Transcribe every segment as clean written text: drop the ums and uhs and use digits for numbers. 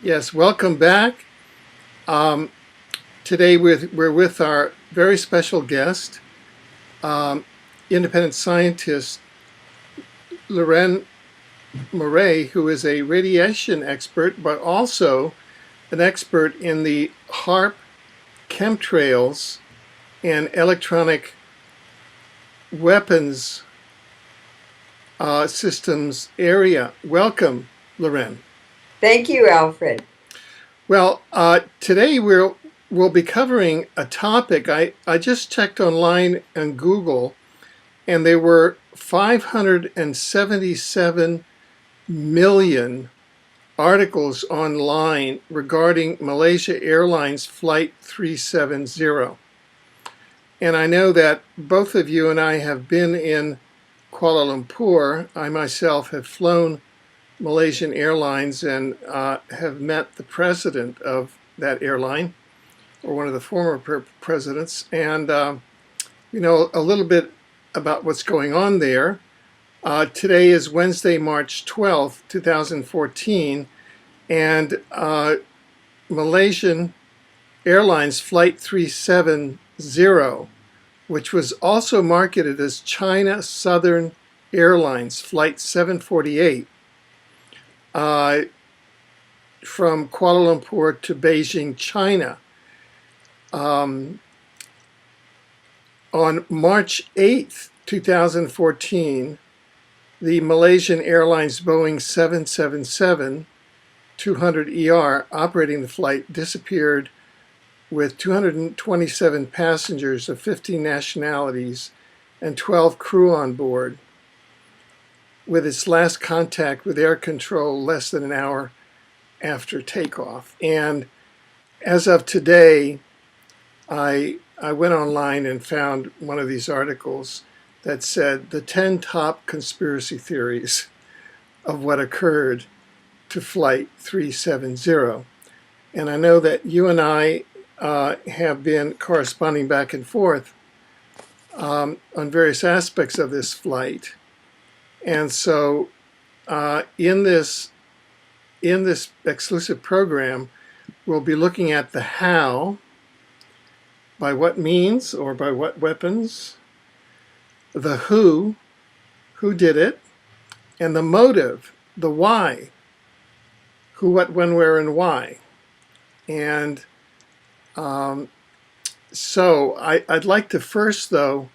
Yes, welcome back. Um, Today we're with our very special guest, um, independent scientist Leuren Moret, who is a radiation expert, but also an expert in the HARP, chemtrails, and electronic weapons systems area. Welcome, Leuren. Thank you, Alfred. Well, today we'll be covering a topic. I just checked online and Google, and there were 577 million articles online regarding Malaysia Airlines Flight 370. And I know that both of you and I have been in Kuala Lumpur. I myself have flown Malaysian Airlines and have met the president of that airline, or one of the former presidents, and a little bit about what's going on there. Today is Wednesday, March 12th, 2014, and Malaysian Airlines Flight 370, which was also marketed as China Southern Airlines Flight 748, from Kuala Lumpur to Beijing, China. On March 8th, 2014, the Malaysian Airlines Boeing 777-200ER operating the flight disappeared with 227 passengers of 15 nationalities and 12 crew on board, with its last contact with air control less than an hour after takeoff. And as of today, I went online and found one of these articles that said the 10 top conspiracy theories of what occurred to Flight 370. And I know that you and I have been corresponding back and forth on various aspects of this flight. And so in this exclusive program, we'll be looking at the how, by what means or by what weapons, the who did it, and the motive, the why, who, what, when, where, and why. And so I'd like to first, though,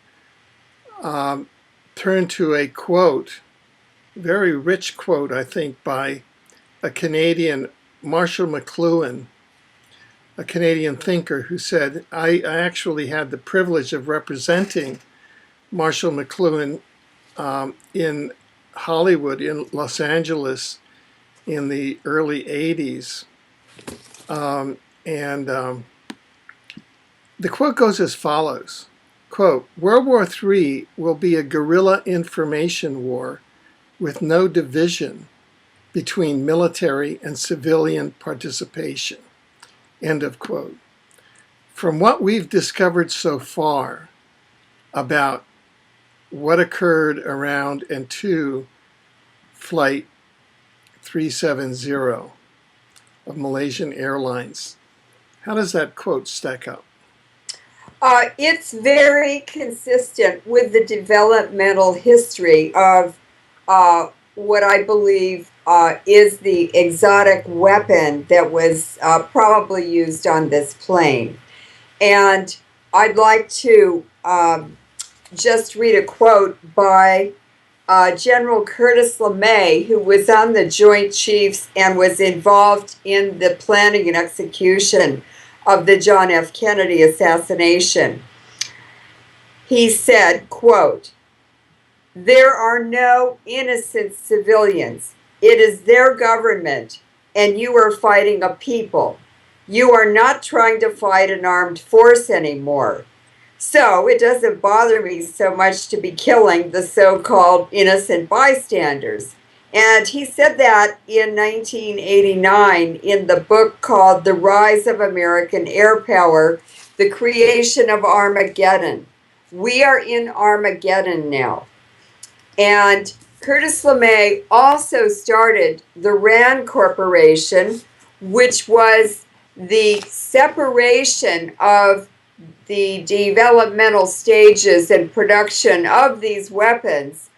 turn to a quote, very rich quote, I think, by a Canadian, Marshall McLuhan, a Canadian thinker, who said, I actually had the privilege of representing Marshall McLuhan in Hollywood, in Los Angeles, in the early 80s. The quote goes as follows, quote, World War III will be a guerrilla information war with no division between military and civilian participation, end of quote. From what we've discovered so far about what occurred around and to Flight 370 of Malaysian Airlines, how does that quote stack up? It's very consistent with the developmental history of what I believe is the exotic weapon that was probably used on this plane. And I'd like to just read a quote by General Curtis LeMay, who was on the Joint Chiefs and was involved in the planning and execution of the John F. Kennedy assassination. He said, quote, there are no innocent civilians. It is their government, and you are fighting a people. You are not trying to fight an armed force anymore. So it doesn't bother me so much to be killing the so-called innocent bystanders. And he said that in 1989 in the book called The Rise of American Air Power, The Creation of Armageddon. We are in Armageddon now. And Curtis LeMay also started the RAND Corporation, which was the separation of the developmental stages and production of these weapons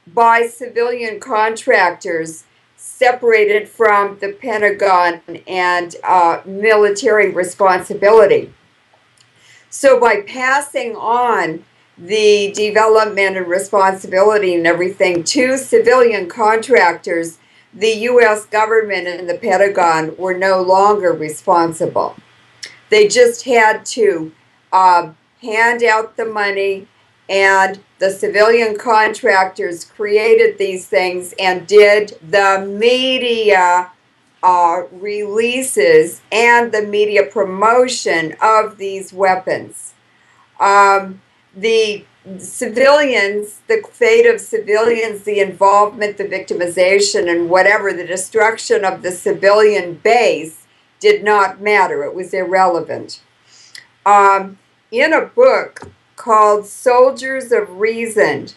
by civilian contractors separated from the Pentagon and military responsibility. So by passing on the development and responsibility and everything to civilian contractors, the U.S. government and the Pentagon were no longer responsible. They just had to hand out the money, and the civilian contractors created these things and did the media releases and the media promotion of these weapons. The civilians, the fate of civilians, the involvement, the victimization, and whatever, the destruction of the civilian base did not matter. It was irrelevant. In a book called Soldiers of Reason,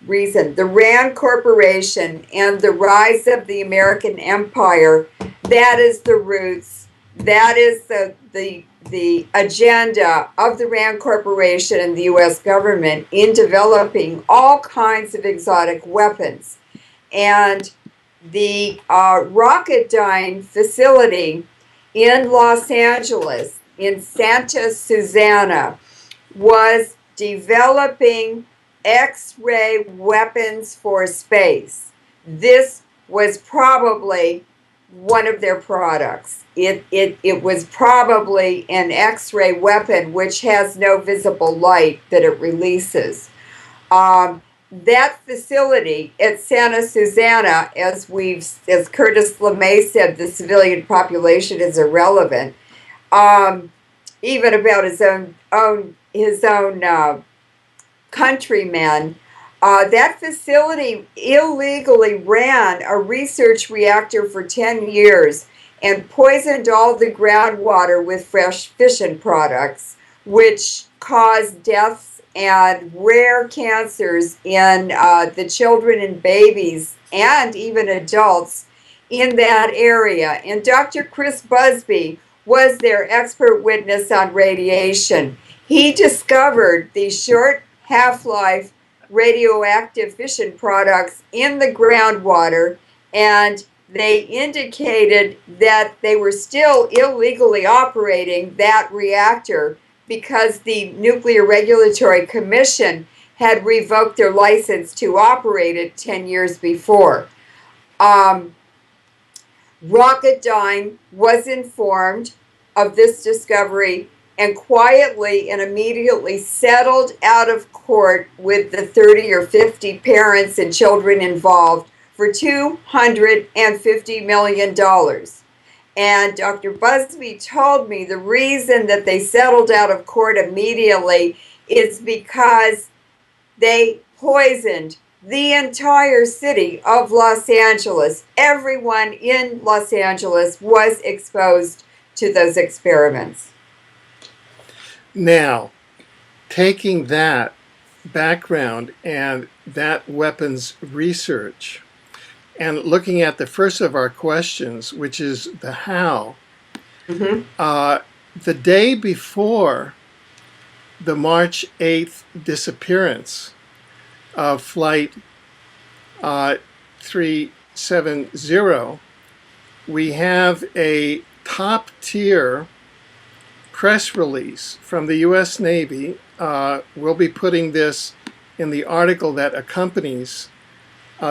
the Rand Corporation and the Rise of the American Empire, that is the roots, that is the agenda of the Rand Corporation and the U.S. government in developing all kinds of exotic weapons. And the Rocketdyne facility in Los Angeles, in Santa Susana, was developing X-ray weapons for space. This was probably one of their products. It was probably an X-ray weapon which has no visible light that it releases. That facility at Santa Susana, as Curtis LeMay said, the civilian population is irrelevant. Even about his own countrymen. That facility illegally ran a research reactor for 10 years and poisoned all the groundwater with fresh fission products, which caused deaths and rare cancers in the children and babies and even adults in that area. And Dr. Chris Busby was their expert witness on radiation. He discovered these short half-life radioactive fission products in the groundwater, and they indicated that they were still illegally operating that reactor because the Nuclear Regulatory Commission had revoked their license to operate it 10 years before. Rocketdyne was informed of this discovery and quietly and immediately settled out of court with the 30 or 50 parents and children involved for $250 million. And Dr. Busby told me the reason that they settled out of court immediately is because they poisoned the entire city of Los Angeles. Everyone in Los Angeles was exposed to those experiments. Now, taking that background and that weapons research and looking at the first of our questions, which is the how, the day before the March 8th disappearance of Flight 370, we have a top-tier press release from the U.S. Navy. We'll be putting this in the article that accompanies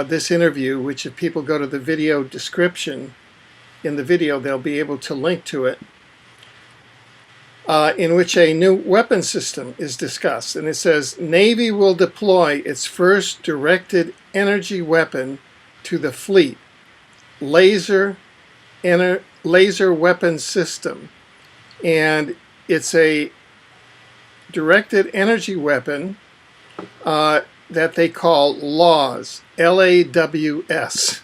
this interview, which if people go to the video description, in the video they'll be able to link to it, in which a new weapon system is discussed. And it says, Navy will deploy its first directed energy weapon to the fleet, laser weapon system. And it's a directed energy weapon that they call LAWS, L-A-W-S,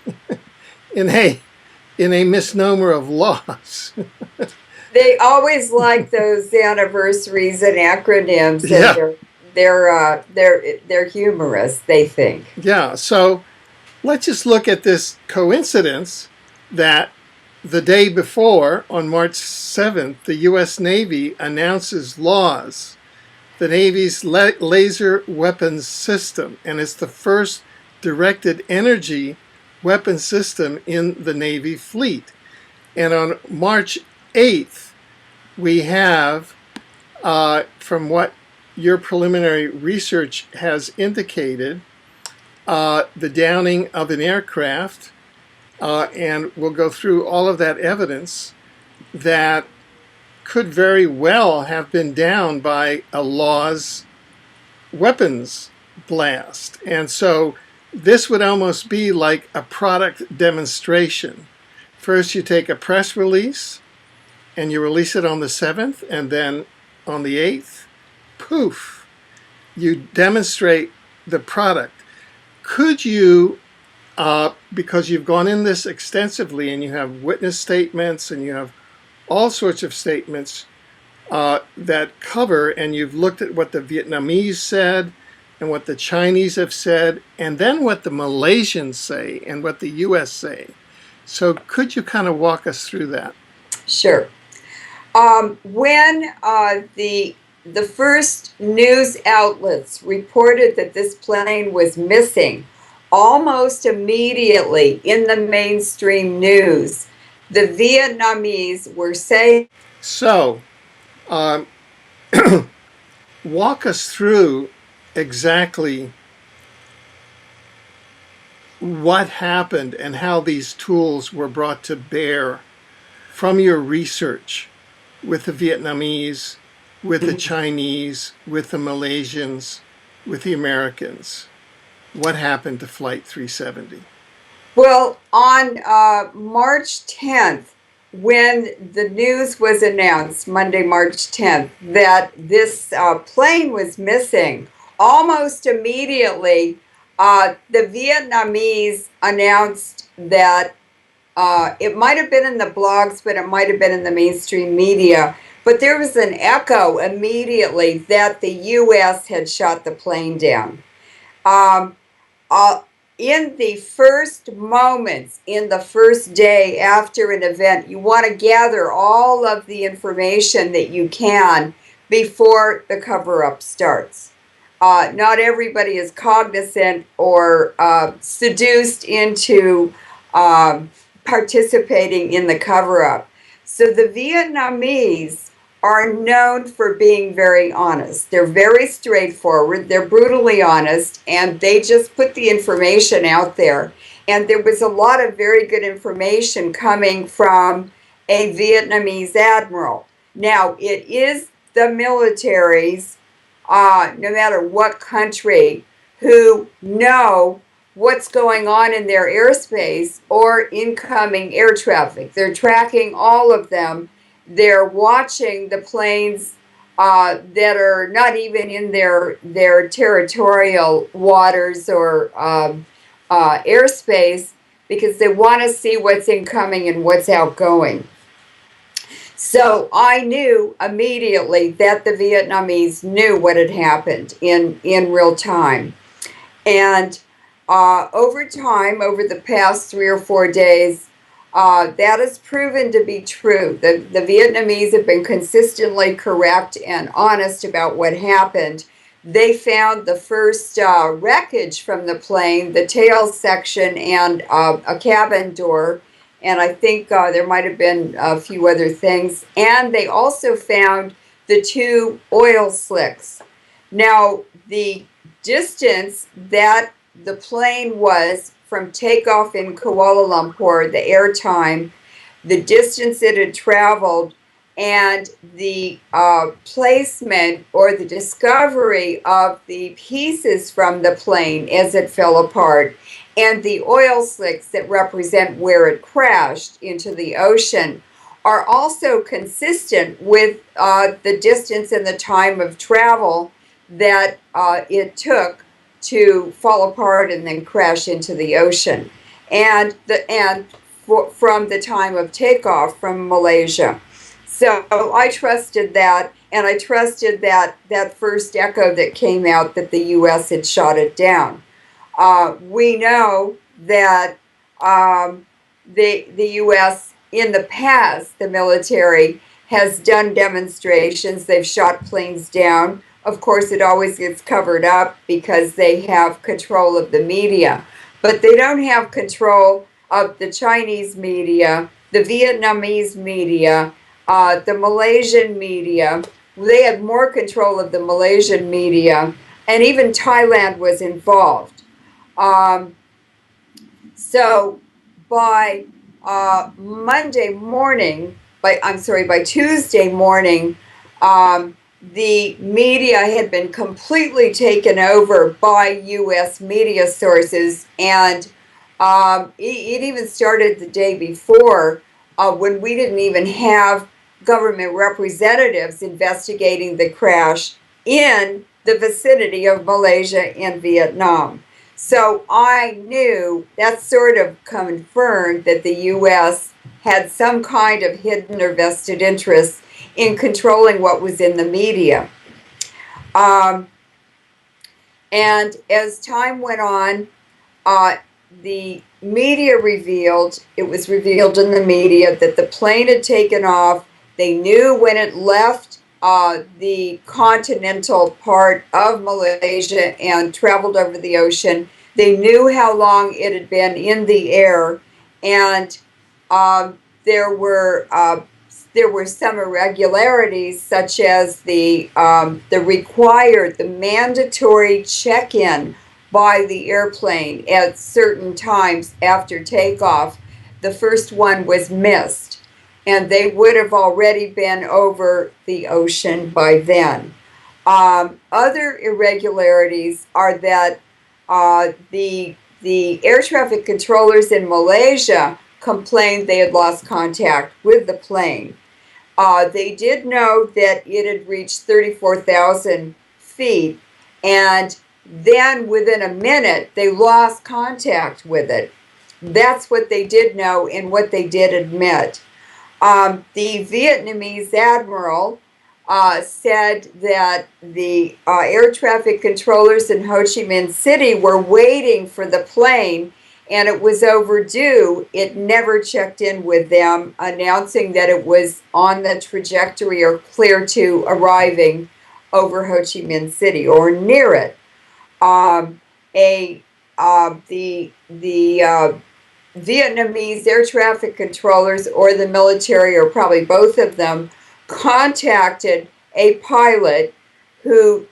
in a misnomer of laws. They always like those anniversaries and acronyms, and Yeah. they're humorous, they think. Yeah, so let's just look at this coincidence that The day before, on March 7th, the U.S. Navy announces laws, the Navy's laser weapons system, and it's the first directed energy weapon system in the Navy fleet. And on March 8th, we have, from what your preliminary research has indicated, the downing of an aircraft, and we'll go through all of that evidence that could very well have been downed by a law's weapons blast. And so this would almost be like a product demonstration. First, you take a press release and you release it on the 7th, and then on the 8th, poof, you demonstrate the product. Could you, because you've gone in this extensively and you have witness statements and you have all sorts of statements that cover, and you've looked at what the Vietnamese said and what the Chinese have said, and then what the Malaysians say and what the US say. So could you kind of walk us through that? Sure. When the first news outlets reported that this plane was missing, almost immediately in the mainstream news, the Vietnamese were saying. So, walk us through exactly what happened and how these tools were brought to bear from your research with the Vietnamese, with the Chinese, with the Malaysians, with the Americans. What happened to Flight 370? Well, on March 10th, when the news was announced, Monday, March 10th, that this plane was missing, almost immediately, the Vietnamese announced that it might have been in the blogs, but it might have been in the mainstream media. But there was an echo immediately that the U.S. had shot the plane down. In the first moments, in the first day after an event, you want to gather all of the information that you can before the cover-up starts. Not everybody is cognizant or seduced into participating in the cover-up. So the Vietnamese are known for being very honest. They're very straightforward, they're brutally honest, and they just put the information out there. And there was a lot of very good information coming from a Vietnamese admiral. Now, it is the militaries, no matter what country, who know what's going on in their airspace or incoming air traffic. They're tracking all of them. They're watching the planes that are not even in their territorial waters or airspace, because they want to see what's incoming and what's outgoing. So I knew immediately that the Vietnamese knew what had happened in real time. And over time, over the past 3 or 4 days, that has proven to be true. The Vietnamese have been consistently correct and honest about what happened. They found the first wreckage from the plane, the tail section and a cabin door. And I think there might have been a few other things. And they also found the 2 oil slicks. Now, the distance that the plane was from takeoff in Kuala Lumpur, the airtime, the distance it had traveled, and the placement or the discovery of the pieces from the plane as it fell apart, and the oil slicks that represent where it crashed into the ocean, are also consistent with the distance and the time of travel that it took to fall apart and then crash into the ocean, and from the time of takeoff from Malaysia. So I trusted that, and I trusted that first echo that came out that the U.S. had shot it down. We know that the U.S. in the past, the military has done demonstrations. They've shot planes down. Of course, it always gets covered up because they have control of the media. But they don't have control of the Chinese media, the Vietnamese media, the Malaysian media. They had more control of the Malaysian media, and even Thailand was involved. Um, so by Monday morning, by Tuesday morning, the media had been completely taken over by U.S. media sources, and it even started the day before when we didn't even have government representatives investigating the crash in the vicinity of Malaysia and Vietnam. So I knew that sort of confirmed that the U.S. had some kind of hidden or vested interest in controlling what was in the media. Um, and as time went on, the media it was revealed in the media that the plane had taken off. They knew when it left the continental part of Malaysia and traveled over the ocean. They knew how long it had been in the air, and um, there were uh, there were some irregularities, such as the mandatory check-in by the airplane at certain times after takeoff. The first one was missed, and they would have already been over the ocean by then. Other irregularities are that the air traffic controllers in Malaysia complained they had lost contact with the plane. They did know that it had reached 34,000 feet, and then within a minute, they lost contact with it. That's what they did know and what they did admit. The Vietnamese admiral said that the air traffic controllers in Ho Chi Minh City were waiting for the plane, and it was overdue. It never checked in with them, announcing that it was on the trajectory or clear to arriving over Ho Chi Minh City or near it. Um, a the Vietnamese air traffic controllers or the military, or probably both of them, contacted a pilot who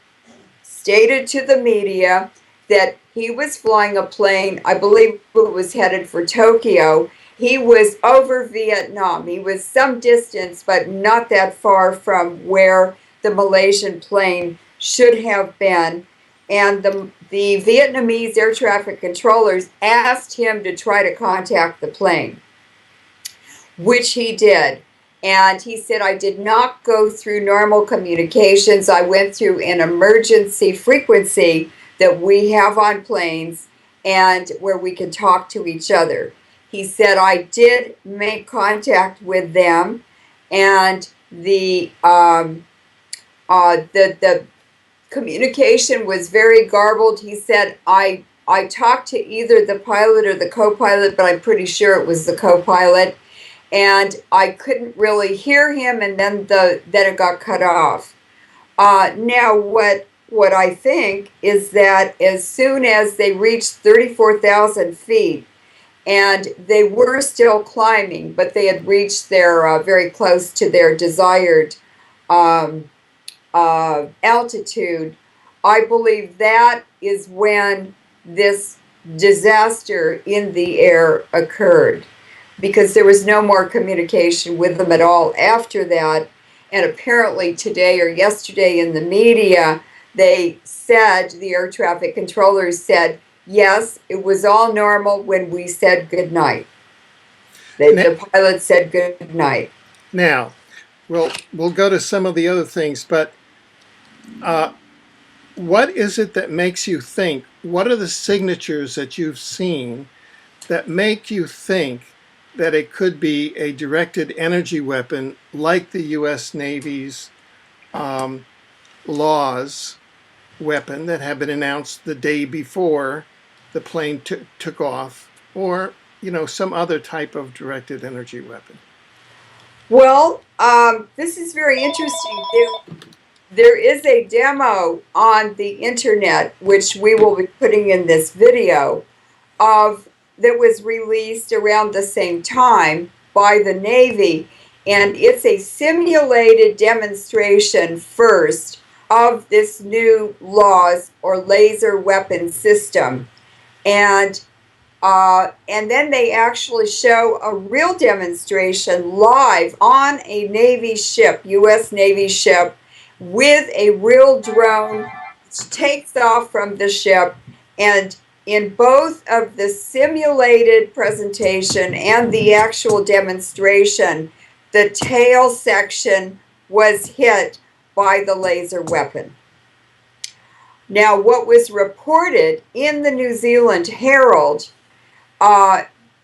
stated to the media that he was flying a plane, I believe it was headed for Tokyo. He was over Vietnam. He was some distance, but not that far from where the Malaysian plane should have been. And the Vietnamese air traffic controllers asked him to try to contact the plane, which he did. And he said, I did not go through normal communications. I went through an emergency frequency that we have on planes and where we can talk to each other. He said, I did make contact with them, and the communication was very garbled. He said, I talked to either the pilot or the co-pilot, but I'm pretty sure it was the co-pilot. And I couldn't really hear him, and then it got cut off. Now, what I think is that as soon as they reached 34,000 feet, and they were still climbing, but they had reached their very close to their desired altitude, I believe that is when this disaster in the air occurred, because there was no more communication with them at all after that. And apparently today or yesterday in the media, they said, the air traffic controllers said, yes, it was all normal when we said good night. The pilot said good night. Now, we'll go to some of the other things, but what is it that makes you think, what are the signatures that you've seen that make you think that it could be a directed energy weapon like the U.S. Navy's Laws weapon that had been announced the day before the plane took off, or some other type of directed energy weapon? Well, this is very interesting. There is a demo on the internet, which we will be putting in this video, of that was released around the same time by the Navy, and it's a simulated demonstration first of this new laws or laser weapon system, and then they actually show a real demonstration live on a Navy ship, U.S. Navy ship, with a real drone which takes off from the ship. And in both of the simulated presentation and the actual demonstration, the tail section was hit by the laser weapon. Now, what was reported in the New Zealand Herald,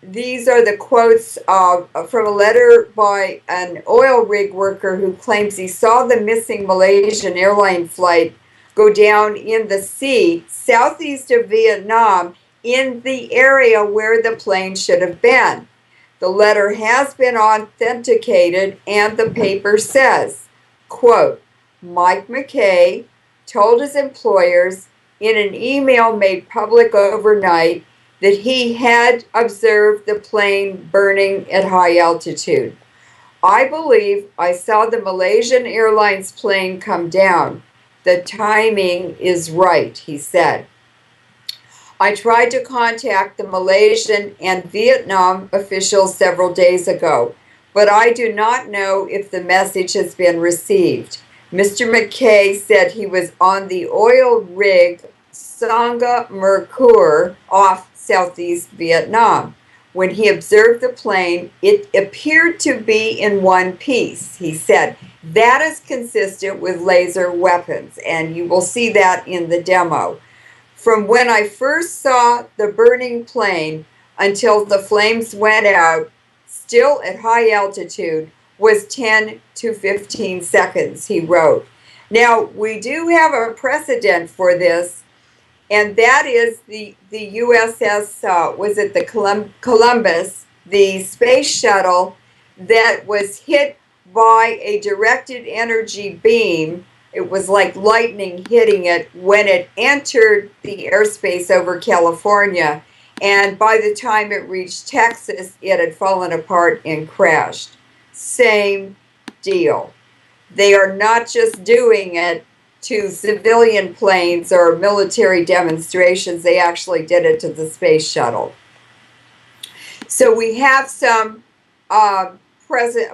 these are the quotes from a letter by an oil rig worker who claims he saw the missing Malaysian airline flight go down in the sea southeast of Vietnam in the area where the plane should have been. The letter has been authenticated, and the paper says, quote, Mike McKay told his employers in an email made public overnight that he had observed the plane burning at high altitude. I believe I saw the Malaysian Airlines plane come down. The timing is right, he said. I tried to contact the Malaysian and Vietnam officials several days ago, but I do not know if the message has been received. Mr. McKay said he was on the oil rig Sangha Merkur off southeast Vietnam. When he observed the plane, it appeared to be in one piece. He said, that is consistent with laser weapons, and you will see that in the demo. From when I first saw the burning plane until the flames went out, still at high altitude, was 10 to 15 seconds, he wrote. Now, we do have a precedent for this, and that is the USS, was it the Columbus, the space shuttle that was hit by a directed energy beam. It was like lightning hitting it when it entered the airspace over California. And by the time it reached Texas, it had fallen apart and crashed. Same deal. They are not just doing it to civilian planes or military demonstrations. They actually did it to the space shuttle. So we have some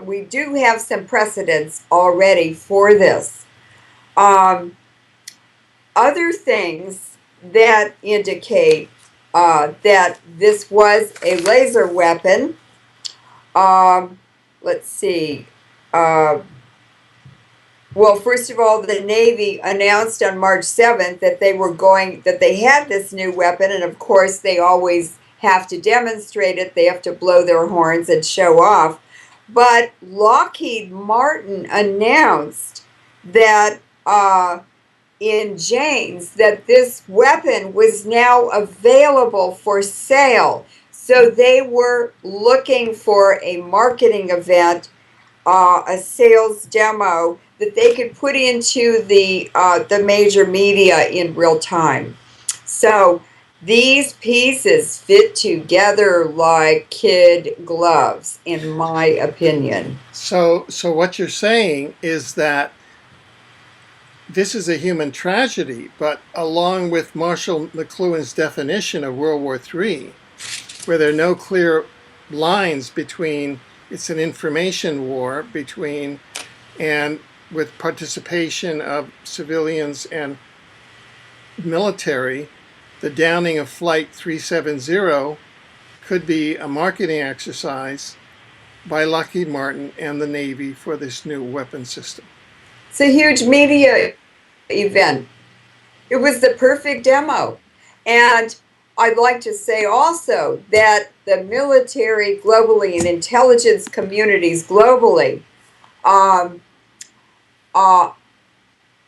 we do have some precedents already for this. Other things that indicate that this was a laser weapon. Let's see. Well, first of all, the Navy announced on March 7th that they had this new weapon, and of course they always have to demonstrate it. They have to blow their horns and show off. But Lockheed Martin announced that in James that this weapon was now available for sale. So they were looking for a marketing event, a sales demo that they could put into the major media in real time. So these pieces fit together like kid gloves, in my opinion. So what you're saying is that this is a human tragedy, but along with Marshall McLuhan's definition of World War III, where there are no clear lines between, it's an information war between, and with participation of civilians and military, the downing of Flight 370 could be a marketing exercise by Lockheed Martin and the Navy for this new weapon system. It's a huge media event. It was the perfect demo. And I'd like to say also that the military globally and intelligence communities globally,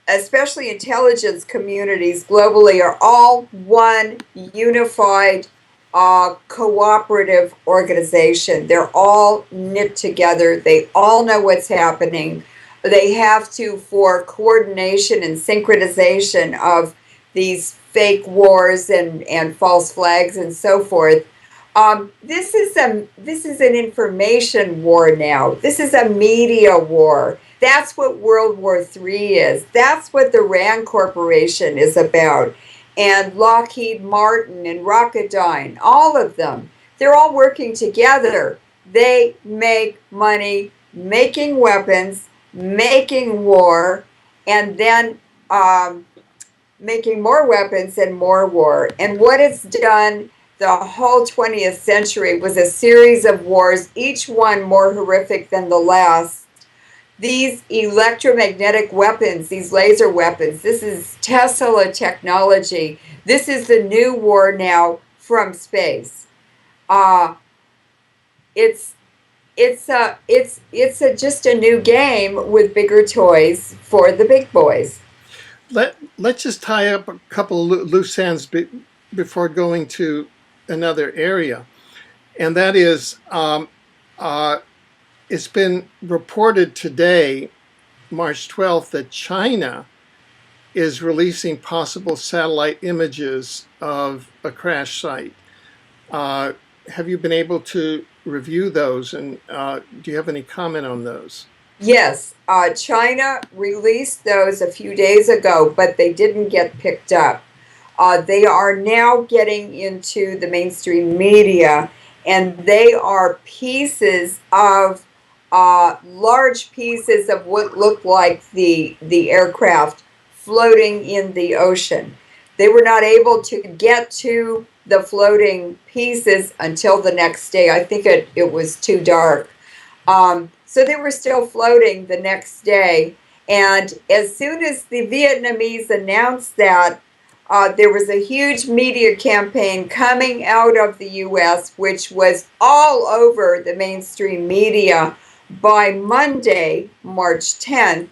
especially intelligence communities globally, are all one unified cooperative organization. They're all knit together. They all know what's happening. They have to, for coordination and synchronization of these fake wars and false flags and so forth. This is an information war now. This is a media war. That's what World War III is. That's what the Rand Corporation is about. And Lockheed Martin and Rocketdyne, all of them, they're all working together. They make money making weapons, making war, and then making more weapons and more war. And what it's done the whole 20th century was a series of wars, each one more horrific than the last. These electromagnetic weapons, these laser weapons, this is Tesla technology. This is the new war now from space. It's just a new game with bigger toys for the big boys. Let's just tie up a couple loose ends before going to another area, and that is it's been reported today, March 12th, that China is releasing possible satellite images of a crash site. Have you been able to review those, and do you have any comment on those? Yes, China released those a few days ago, but they didn't get picked up. They are now getting into the mainstream media, and they are pieces of large pieces of what looked like the aircraft floating in the ocean. They were not able to get to the floating pieces until the next day. I think it was too dark. So they were still floating the next day. And as soon as the Vietnamese announced that, there was a huge media campaign coming out of the US, which was all over the mainstream media by Monday, March 10th.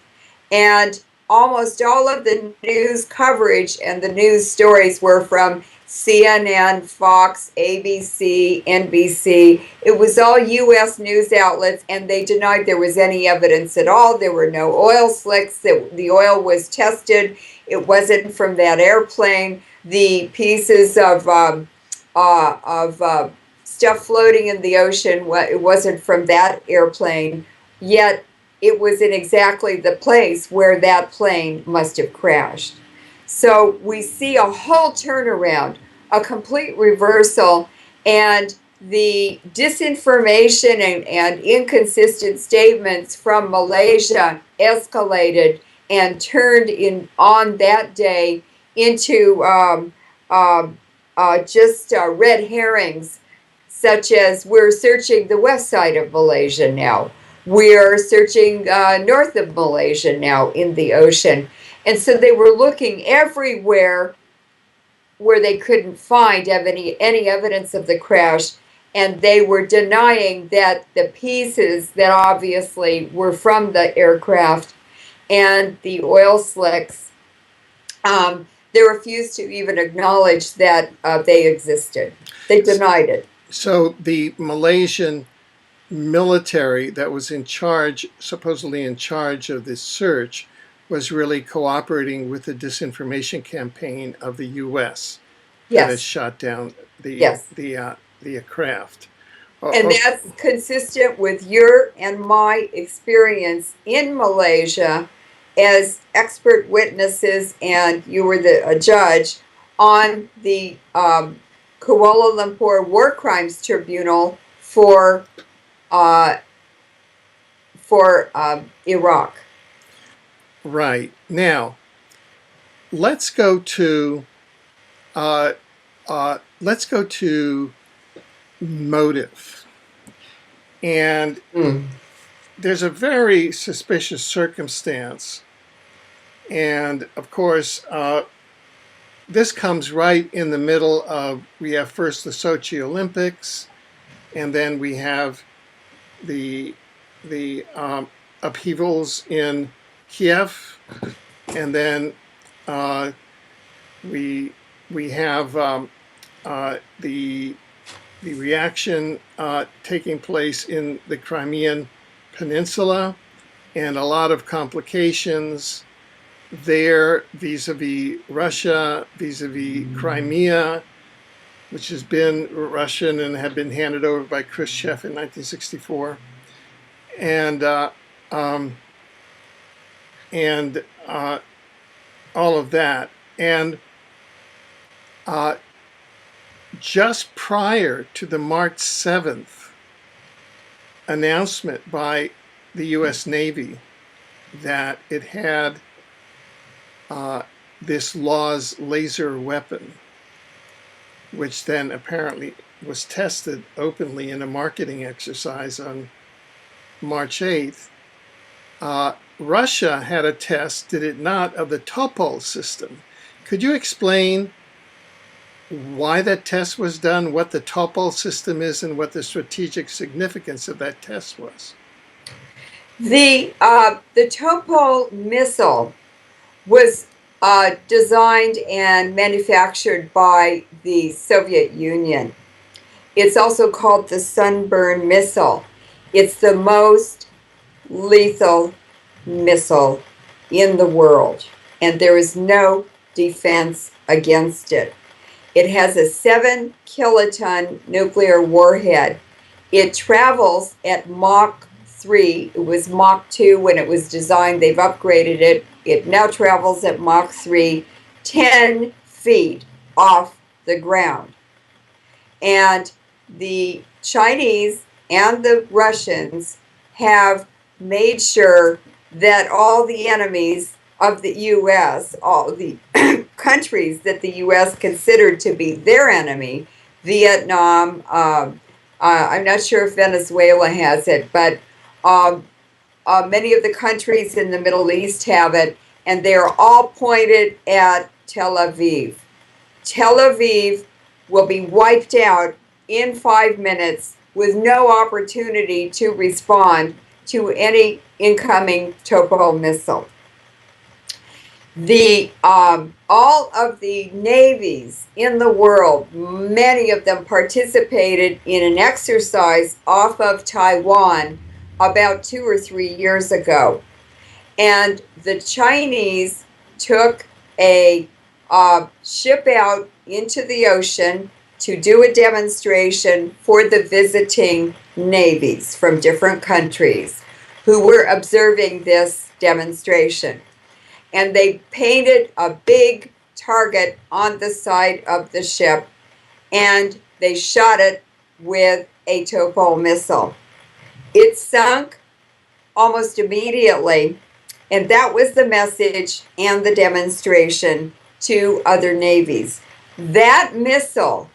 And almost all of the news coverage and the news stories were from CNN, Fox, ABC, NBC. It was all US news outlets, and they denied there was any evidence at all. There were no oil slicks. The oil was tested. It wasn't from that airplane. The pieces of stuff floating in the ocean, it wasn't from that airplane. Yet it was in exactly the place where that plane must have crashed. So we see a whole turnaround, a complete reversal, and the disinformation and inconsistent statements from Malaysia escalated and turned on that day into just red herrings, such as we're searching the west side of Malaysia now. We're searching north of Malaysia now in the ocean. And so they were looking everywhere where they couldn't find any evidence of the crash. And they were denying that the pieces that obviously were from the aircraft and the oil slicks, they refused to even acknowledge that they existed. They denied it. So the Malaysian military that was in charge, supposedly in charge of this search, was really cooperating with the disinformation campaign of the U.S. that has shot down the craft. And that's consistent with your and my experience in Malaysia as expert witnesses, and you were a judge on the Kuala Lumpur War Crimes Tribunal for Iraq. Right. Now, let's go to motive. And there's a very suspicious circumstance. And of course, this comes right in the middle of, we have first the Sochi Olympics, and then we have the upheavals in Kiev, and then we have the the reaction taking place in the Crimean Peninsula, and a lot of complications there vis-a-vis Russia, vis-a-vis Crimea, which has been Russian and had been handed over by Khrushchev in 1964, and all of that. And just prior to the March 7th announcement by the U.S. Navy that it had this Law's laser weapon, which then apparently was tested openly in a marketing exercise on March 8th, Russia had a test, did it not, of the Topol system. Could you explain why that test was done, what the Topol system is, and what the strategic significance of that test was? The Topol missile was designed and manufactured by the Soviet Union. It's also called the Sunburn missile. It's the most lethal missile in the world, and there is no defense against it. It has a 7 kiloton nuclear warhead. It travels at Mach 3. It was Mach 2 when it was designed. They've upgraded it. It now travels at Mach 3, 10 feet off the ground. And the Chinese and the Russians have made sure that all the enemies of the U.S., all the countries that the U.S. considered to be their enemy, Vietnam, I'm not sure if Venezuela has it, but many of the countries in the Middle East have it, and they're all pointed at Tel Aviv. Tel Aviv will be wiped out in 5 minutes with no opportunity to respond to any incoming Topol missile. All of the navies in the world, many of them participated in an exercise off of Taiwan about 2 or 3 years ago. And the Chinese took a ship out into the ocean to do a demonstration for the visiting navies from different countries who were observing this demonstration. And they painted a big target on the side of the ship, and they shot it with a Topol missile. It sunk almost immediately, and that was the message and the demonstration to other navies. That missile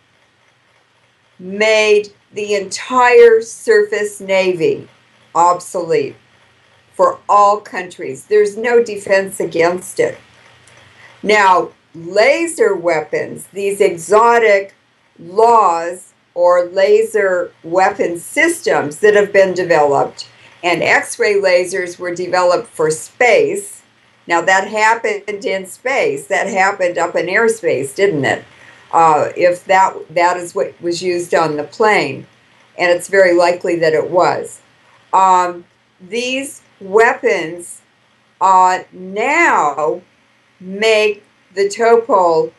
made the entire surface navy obsolete for all countries. There's no defense against it. Now, laser weapons, these exotic laws or laser weapon systems that have been developed, and X-ray lasers were developed for space. Now, that happened in space. That happened up in airspace, didn't it? If that is what was used on the plane, and it's very likely that it was. These weapons now make the Topol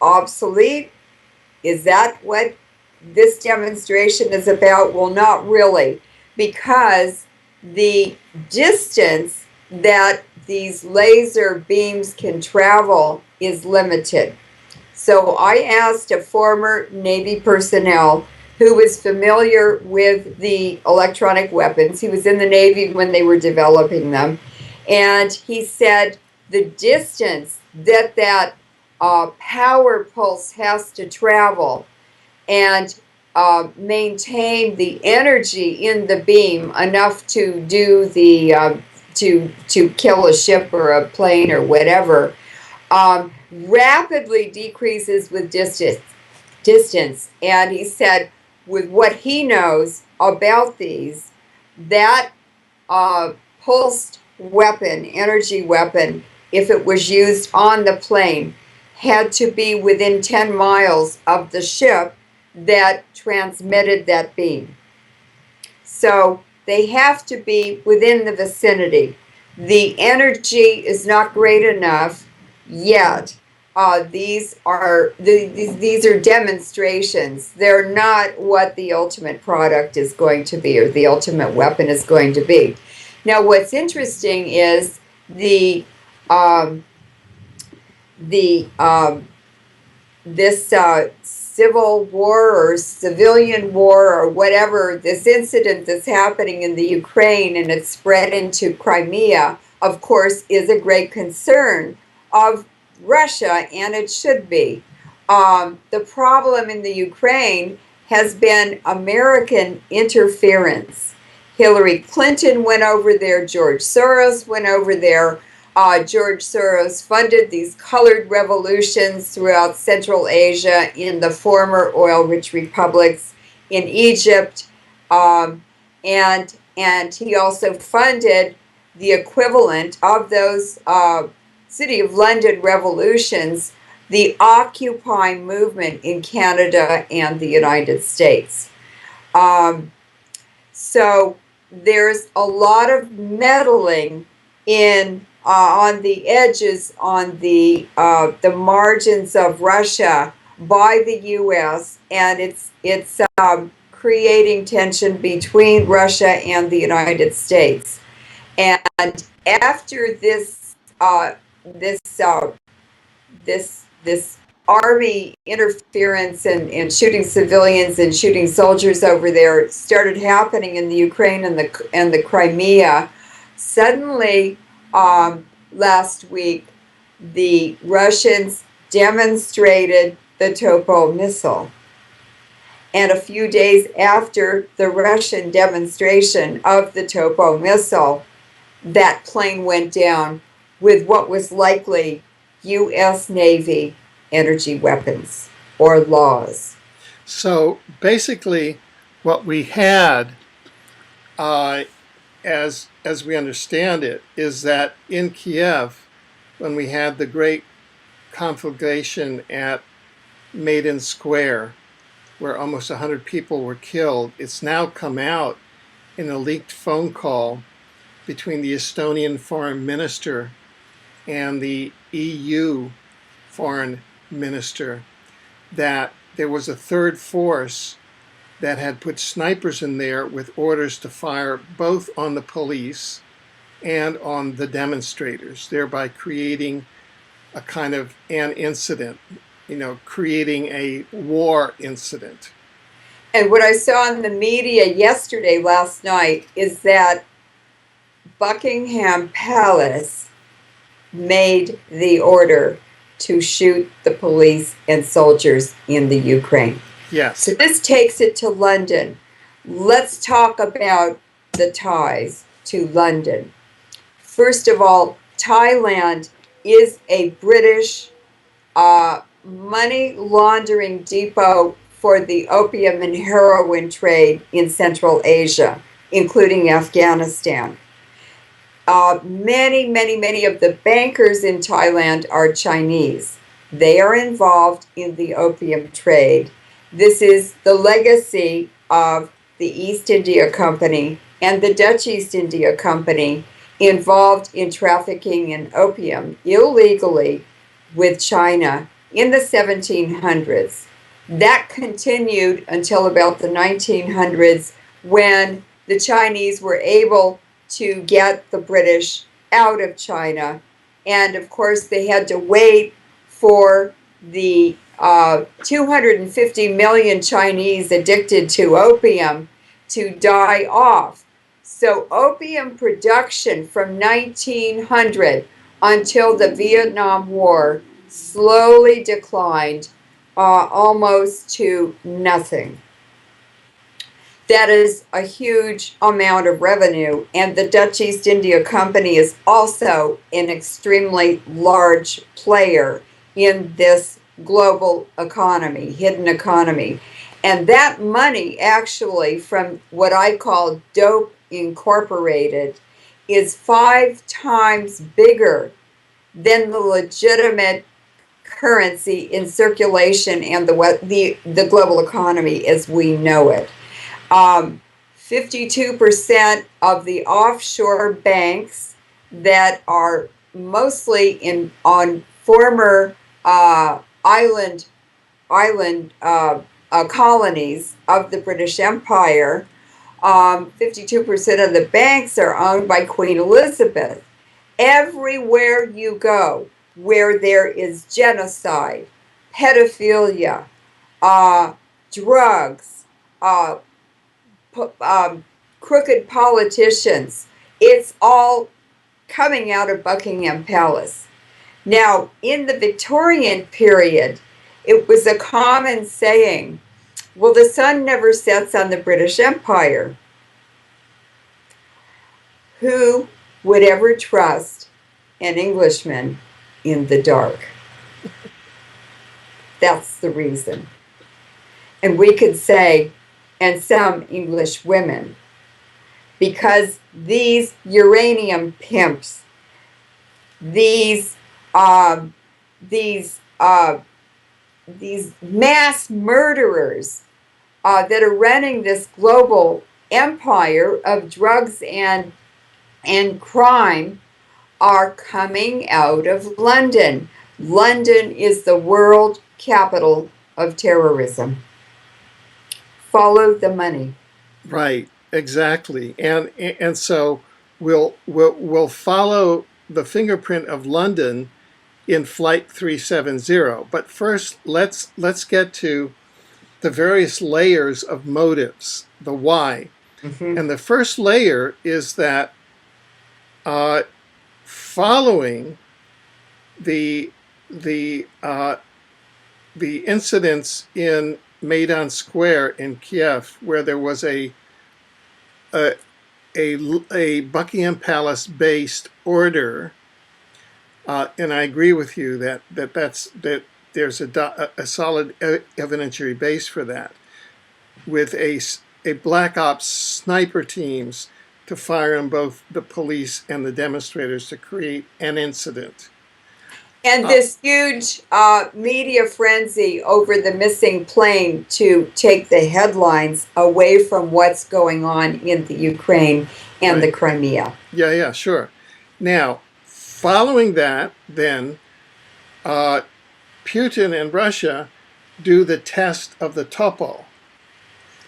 obsolete. Is that what this demonstration is about? Well, not really, because the distance that these laser beams can travel is limited. So I asked a former Navy personnel who was familiar with the electronic weapons. He was in the Navy when they were developing them. And he said the distance that power pulse has to travel and maintain the energy in the beam enough to do the to kill a ship or a plane or whatever rapidly decreases with distance. And he said, with what he knows about these, that pulsed weapon, energy weapon, if it was used on the plane, had to be within 10 miles of the ship that transmitted that beam. So they have to be within the vicinity. The energy is not great enough yet. These are demonstrations. They're not what the ultimate product is going to be, or the ultimate weapon is going to be. Now, what's interesting is the this civil war or civilian war or whatever, this incident that's happening in the Ukraine, and it's spread into Crimea, of course, is a great concern of Russia, and it should be. The problem in the Ukraine has been American interference. Hillary Clinton went over there, George Soros went over there. George Soros funded these colored revolutions throughout Central Asia, in the former oil-rich republics, in Egypt, and he also funded the equivalent of those City of London revolutions, the Occupy movement in Canada and the United States. So there's a lot of meddling in on the edges, on the margins of Russia by the U.S., and it's creating tension between Russia and the United States. And after this army interference and shooting civilians and shooting soldiers over there started happening in the Ukraine and the Crimea, suddenly last week the Russians demonstrated the Topo missile. And a few days after the Russian demonstration of the Topo missile, that plane went down with what was likely U.S. Navy energy weapons or laws. So basically, what we had, as we understand it, is that in Kiev, when we had the great conflagration at Maidan Square, where almost 100 people were killed, it's now come out in a leaked phone call between the Estonian foreign minister and the EU foreign minister that there was a third force that had put snipers in there with orders to fire both on the police and on the demonstrators, thereby creating a kind of an incident, creating a war incident. And what I saw in the media last night, is that Buckingham Palace made the order to shoot the police and soldiers in the Ukraine. Yes. So this takes it to London. Let's talk about the ties to London. First of all, Thailand is a British money laundering depot for the opium and heroin trade in Central Asia, including Afghanistan. Many of the bankers in Thailand are Chinese. They are involved in the opium trade. This is the legacy of the East India Company and the Dutch East India Company, involved in trafficking in opium illegally with China in the 1700s. That continued until about the 1900s, when the Chinese were able to get the British out of China. And of course, they had to wait for the 250 million Chinese addicted to opium to die off. So opium production from 1900 until the Vietnam War slowly declined almost to nothing. That is a huge amount of revenue, and the Dutch East India Company is also an extremely large player in this global economy, hidden economy. And that money, actually, from what I call Dope Incorporated, is 5 times bigger than the legitimate currency in circulation and the global economy as we know it. 52% of the offshore banks that are mostly on former island colonies of the British Empire, 52% of the banks are owned by Queen Elizabeth. Everywhere you go where there is genocide, pedophilia, drugs, crooked politicians, it's all coming out of Buckingham Palace. Now, in the Victorian period, it was a common saying, well, the sun never sets on the British Empire. Who would ever trust an Englishman in the dark? That's the reason. And we could say, and some English women, because these uranium pimps, these mass murderers that are running this global empire of drugs and crime are coming out of London. London is the world capital of terrorism. Follow the money. Right, exactly. And so we'll follow the fingerprint of London in Flight 370. But first, let's get to the various layers of motives, the why. Mm-hmm. And the first layer is that following the incidents in Maidan Square in Kiev, where there was a Buckingham Palace based order, and I agree with you that there's a solid evidentiary base for that, with a black ops sniper teams to fire on both the police and the demonstrators to create an incident. And this huge media frenzy over the missing plane to take the headlines away from what's going on in the Ukraine and right. The Crimea. Yeah, sure. Now, following that, then, Putin and Russia do the test of the Topol.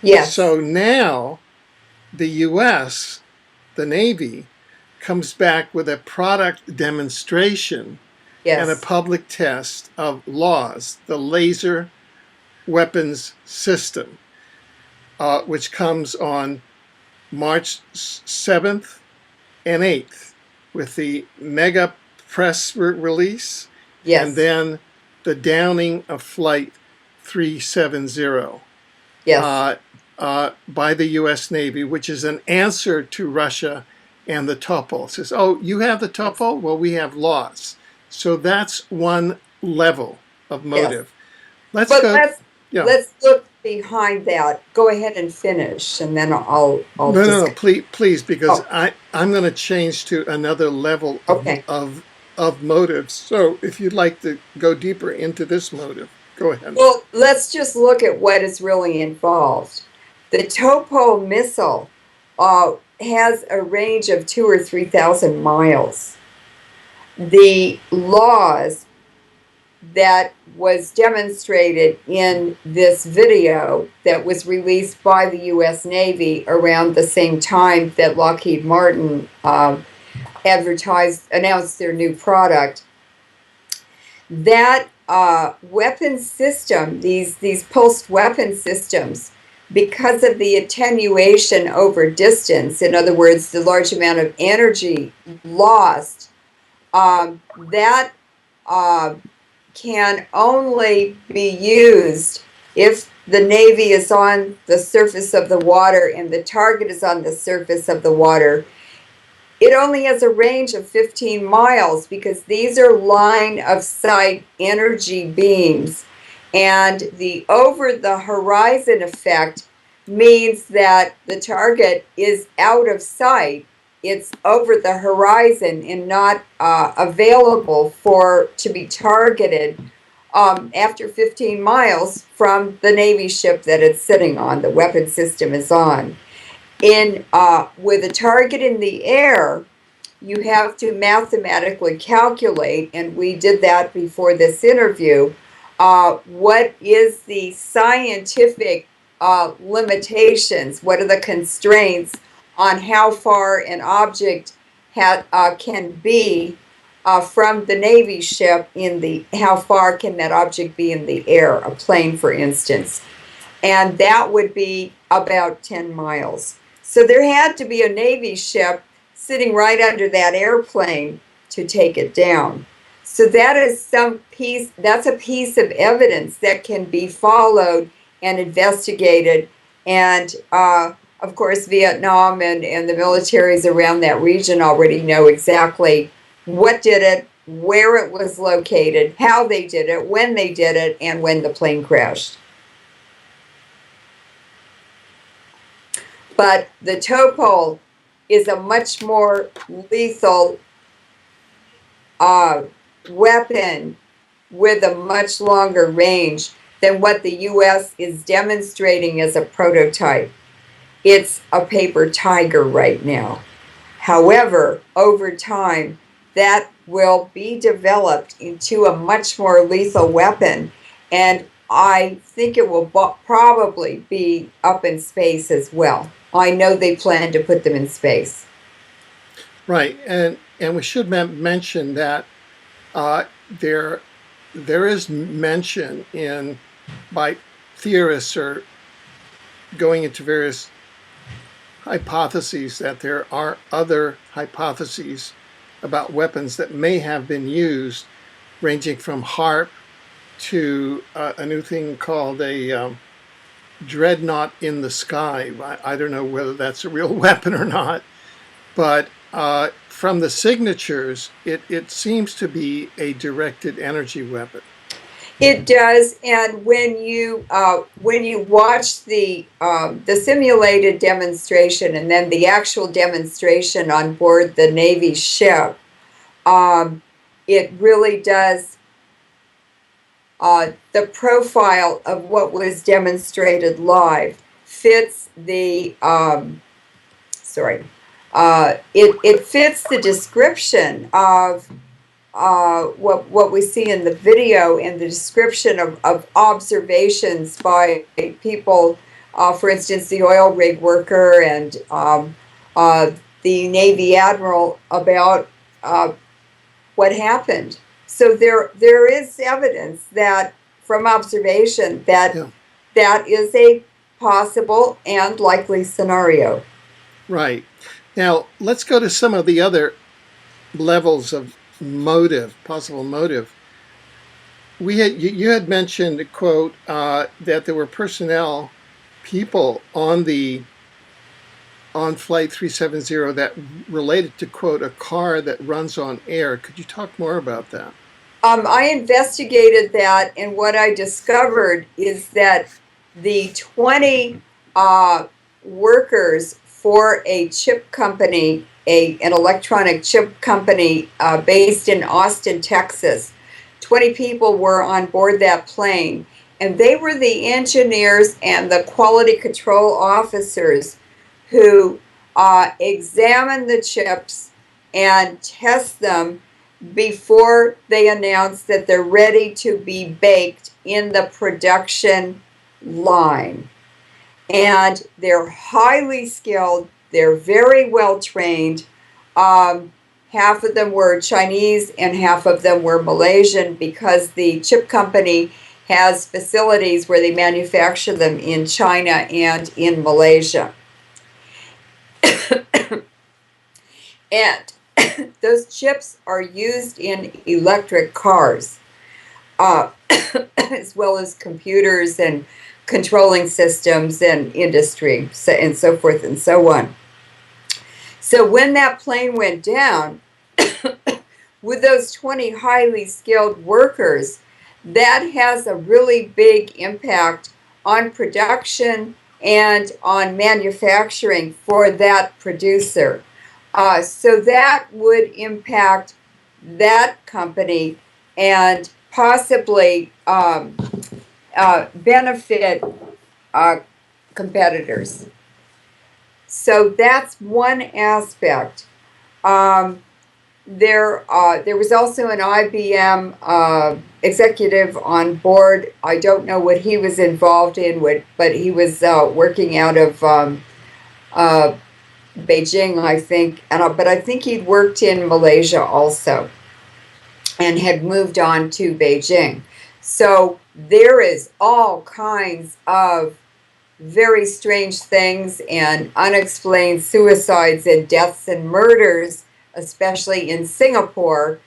Yes. So now the U.S., the Navy, comes back with a product demonstration. Yes. And a public test of LAWS, the Laser Weapons System, which comes on March 7th and 8th with the mega press release. Yes. And then the downing of Flight 370. Yes. By the U.S. Navy, which is an answer to Russia and the Topol. It says, oh, you have the Topol? Well, we have LAWS. So that's one level of motive. Yes. Let's look behind that. Go ahead and finish, and then I'll No, please, because I'm going to change to another level of motives. So if you'd like to go deeper into this motive, go ahead. Well, let's just look at what is really involved. The Topol missile has a range of 2,000 or 3,000 miles. The LAWS that was demonstrated in this video that was released by the U.S. Navy around the same time that Lockheed Martin announced their new product, that weapon system, these pulsed weapon systems, because of the attenuation over distance, in other words, the large amount of energy lost, that can only be used if the Navy is on the surface of the water and the target is on the surface of the water. It only has a range of 15 miles because these are line of sight energy beams. And the over the horizon effect means that the target is out of sight. It's over the horizon and not available to be targeted after 15 miles from the Navy ship that it's sitting on, the weapon system is on. With a target in the air, you have to mathematically calculate, and we did that before this interview, what is the scientific limitations, what are the constraints on how far an object can be from the Navy ship how far can that object be in the air, a plane, for instance. And that would be about 10 miles. So there had to be a Navy ship sitting right under that airplane to take it down. So that's a piece of evidence that can be followed and investigated. And of course, Vietnam and the militaries around that region already know exactly what did it, where it was located, how they did it, and when the plane crashed. But the topol is a much more lethal weapon with a much longer range than what the U.S. is demonstrating as a prototype. It's a paper tiger right now. However, over time, that will be developed into a much more lethal weapon, and I think it will probably be up in space as well. I know they plan to put them in space. Right, and we should mention that there is mention by theorists or going into various hypotheses that there are other hypotheses about weapons that may have been used, ranging from HARP to a new thing called a dreadnought in the sky. I don't know whether that's a real weapon or not, but from the signatures, it seems to be a directed energy weapon. It does, and when you watch the simulated demonstration and then the actual demonstration on board the Navy ship, it really does. The profile of what was demonstrated live fits the it fits the description of what we see in the video and the description of observations by people, for instance, the oil rig worker and the Navy admiral about what happened. So there is evidence that from observation that that is a possible and likely scenario. Right. Now, let's go to some of the other levels of possible motive. You had mentioned, quote, that there were people on Flight 370 that related to, quote, a car that runs on air. Could you talk more about that? I investigated that, and what I discovered is that the 20 workers for a chip company, an electronic chip company based in Austin, Texas, 20 people were on board that plane, and they were the engineers and the quality control officers who examine the chips and test them before they announce that they're ready to be baked in the production line. And they're highly skilled, they're very well trained. Half of them were Chinese and half of them were Malaysian, because the chip company has facilities where they manufacture them in China and in Malaysia. And those chips are used in electric cars, as well as computers and controlling systems and industry, and so forth and so on. So when that plane went down, with those 20 highly skilled workers, that has a really big impact on production and on manufacturing for that producer. So that would impact that company, and possibly benefit competitors. So that's one aspect. There was also an IBM executive on board. I don't know what he was involved in, but he was working out of Beijing, I think. But I think he'd worked in Malaysia also and had moved on to Beijing. So there is all kinds of very strange things and unexplained suicides and deaths and murders, especially in Singapore,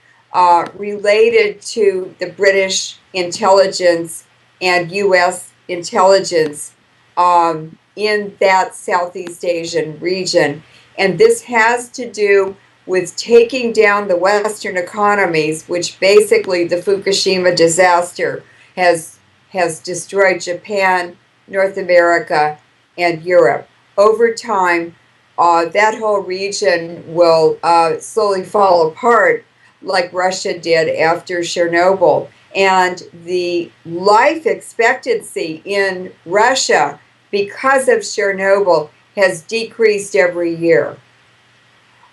related to the British intelligence and U.S. intelligence in that Southeast Asian region. And this has to do with taking down the Western economies, which basically the Fukushima disaster has destroyed Japan, North America, and Europe. Over time, that whole region will slowly fall apart like Russia did after Chernobyl. And the life expectancy in Russia because of Chernobyl has decreased every year.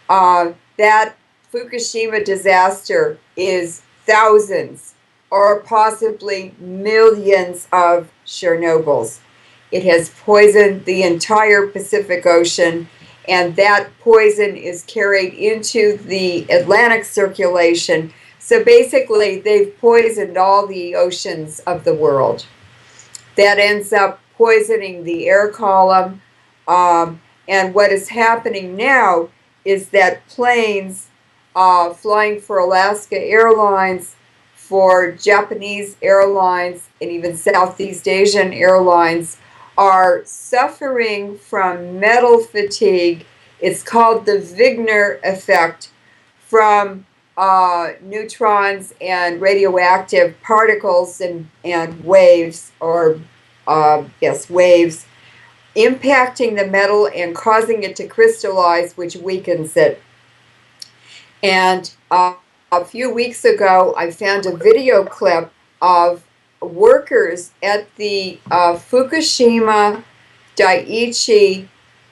That Fukushima disaster is thousands or possibly millions of Chernobyls. It has poisoned the entire Pacific Ocean, and that poison is carried into the Atlantic circulation. So basically, they've poisoned all the oceans of the world. That ends up poisoning the air column. And what is happening now is that planes flying for Alaska Airlines, for Japanese airlines, and even Southeast Asian airlines are suffering from metal fatigue. It's called the Wigner effect, from neutrons and radioactive particles and waves, or waves, impacting the metal and causing it to crystallize, which weakens it. And a few weeks ago, I found a video clip of workers at the Fukushima Daiichi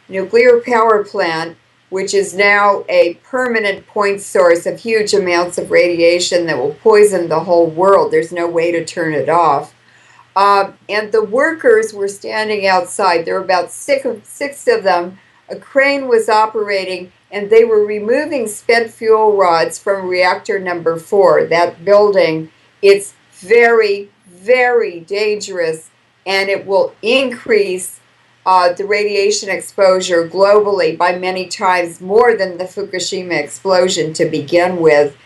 nuclear power plant, which is now a permanent point source of huge amounts of radiation that will poison the whole world. There's no way to turn it off. And the workers were standing outside. There were about six of them. A crane was operating, and they were removing spent fuel rods from reactor number 4, that building. It's very, very dangerous, and it will increase the radiation exposure globally by many times more than the Fukushima explosion to begin with.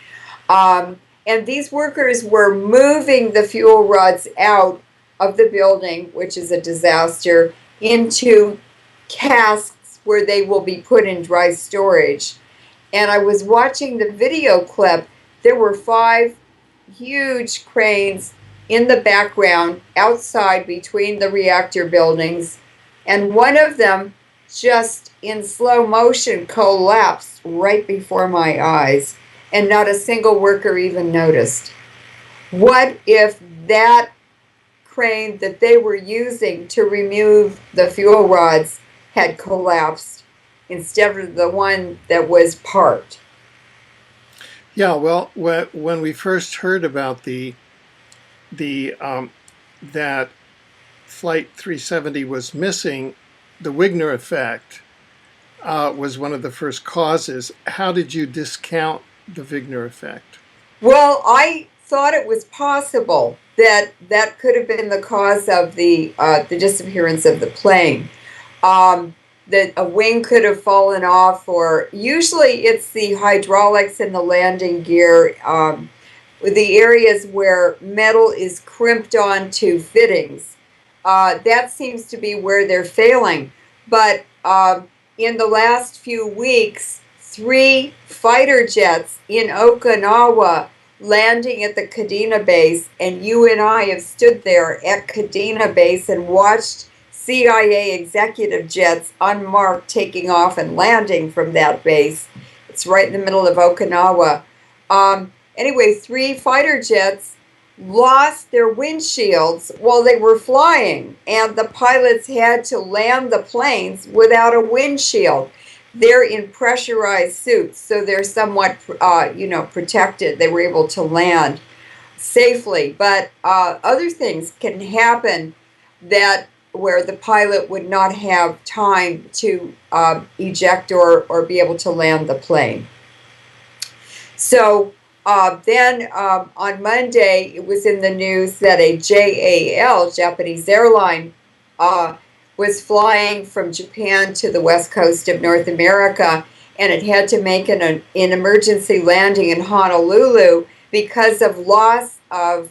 And these workers were moving the fuel rods out of the building, which is a disaster, into casks where they will be put in dry storage. And I was watching the video clip. There were 5 huge cranes in the background outside between the reactor buildings, and one of them just in slow motion collapsed right before my eyes, and not a single worker even noticed. What if that crane that they were using to remove the fuel rods had collapsed instead of the one that was parked? Yeah, well, when we first heard about that Flight 370 was missing, the Wigner effect was one of the first causes. How did you discount the Wigner effect? Well, I thought it was possible that that could have been the cause of the disappearance of the plane. That a wing could have fallen off, or usually it's the hydraulics and the landing gear, the areas where metal is crimped onto fittings. That seems to be where they're failing. But in the last few weeks, 3 fighter jets in Okinawa landing at the Kadena base, and you and I have stood there at Kadena base and watched CIA executive jets unmarked taking off and landing from that base. It's right in the middle of Okinawa. Anyway, 3 fighter jets lost their windshields while they were flying, and the pilots had to land the planes without a windshield. They're in pressurized suits, so they're somewhat, protected. They were able to land safely, but other things can happen that where the pilot would not have time to eject or be able to land the plane. So then on Monday, it was in the news that a JAL, Japanese airline, was flying from Japan to the west coast of North America, and it had to make an emergency landing in Honolulu because of loss of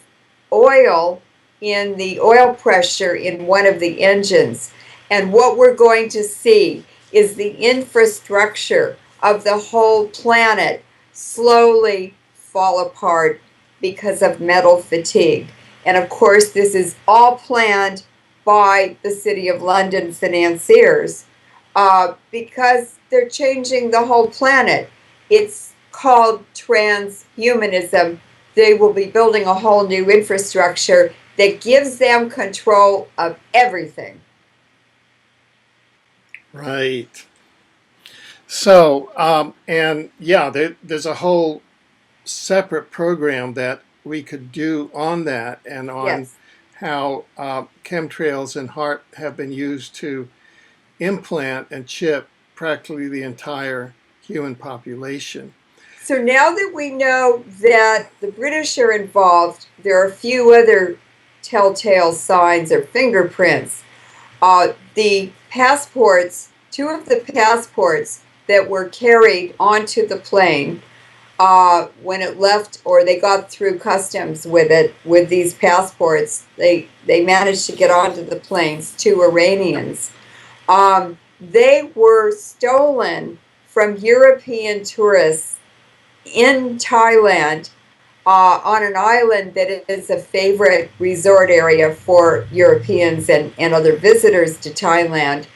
oil in the oil pressure in one of the engines. And what we're going to see is the infrastructure of the whole planet slowly fall apart because of metal fatigue. And of course, this is all planned by the City of London financiers because they're changing the whole planet. It's called transhumanism. They will be building a whole new infrastructure that gives them control of everything. Right. So, and yeah, there's a whole separate program that we could do on that and on Yes. how chemtrails and HAARP have been used to implant and chip practically the entire human population. So now that we know that the British are involved, there are a few other telltale signs or fingerprints. The passports, two of the passports that were carried onto the plane when it left, or they got through customs with it, with these passports, they managed to get onto the planes, two Iranians. They were stolen from European tourists in Thailand on an island that is a favorite resort area for Europeans and other visitors to Thailand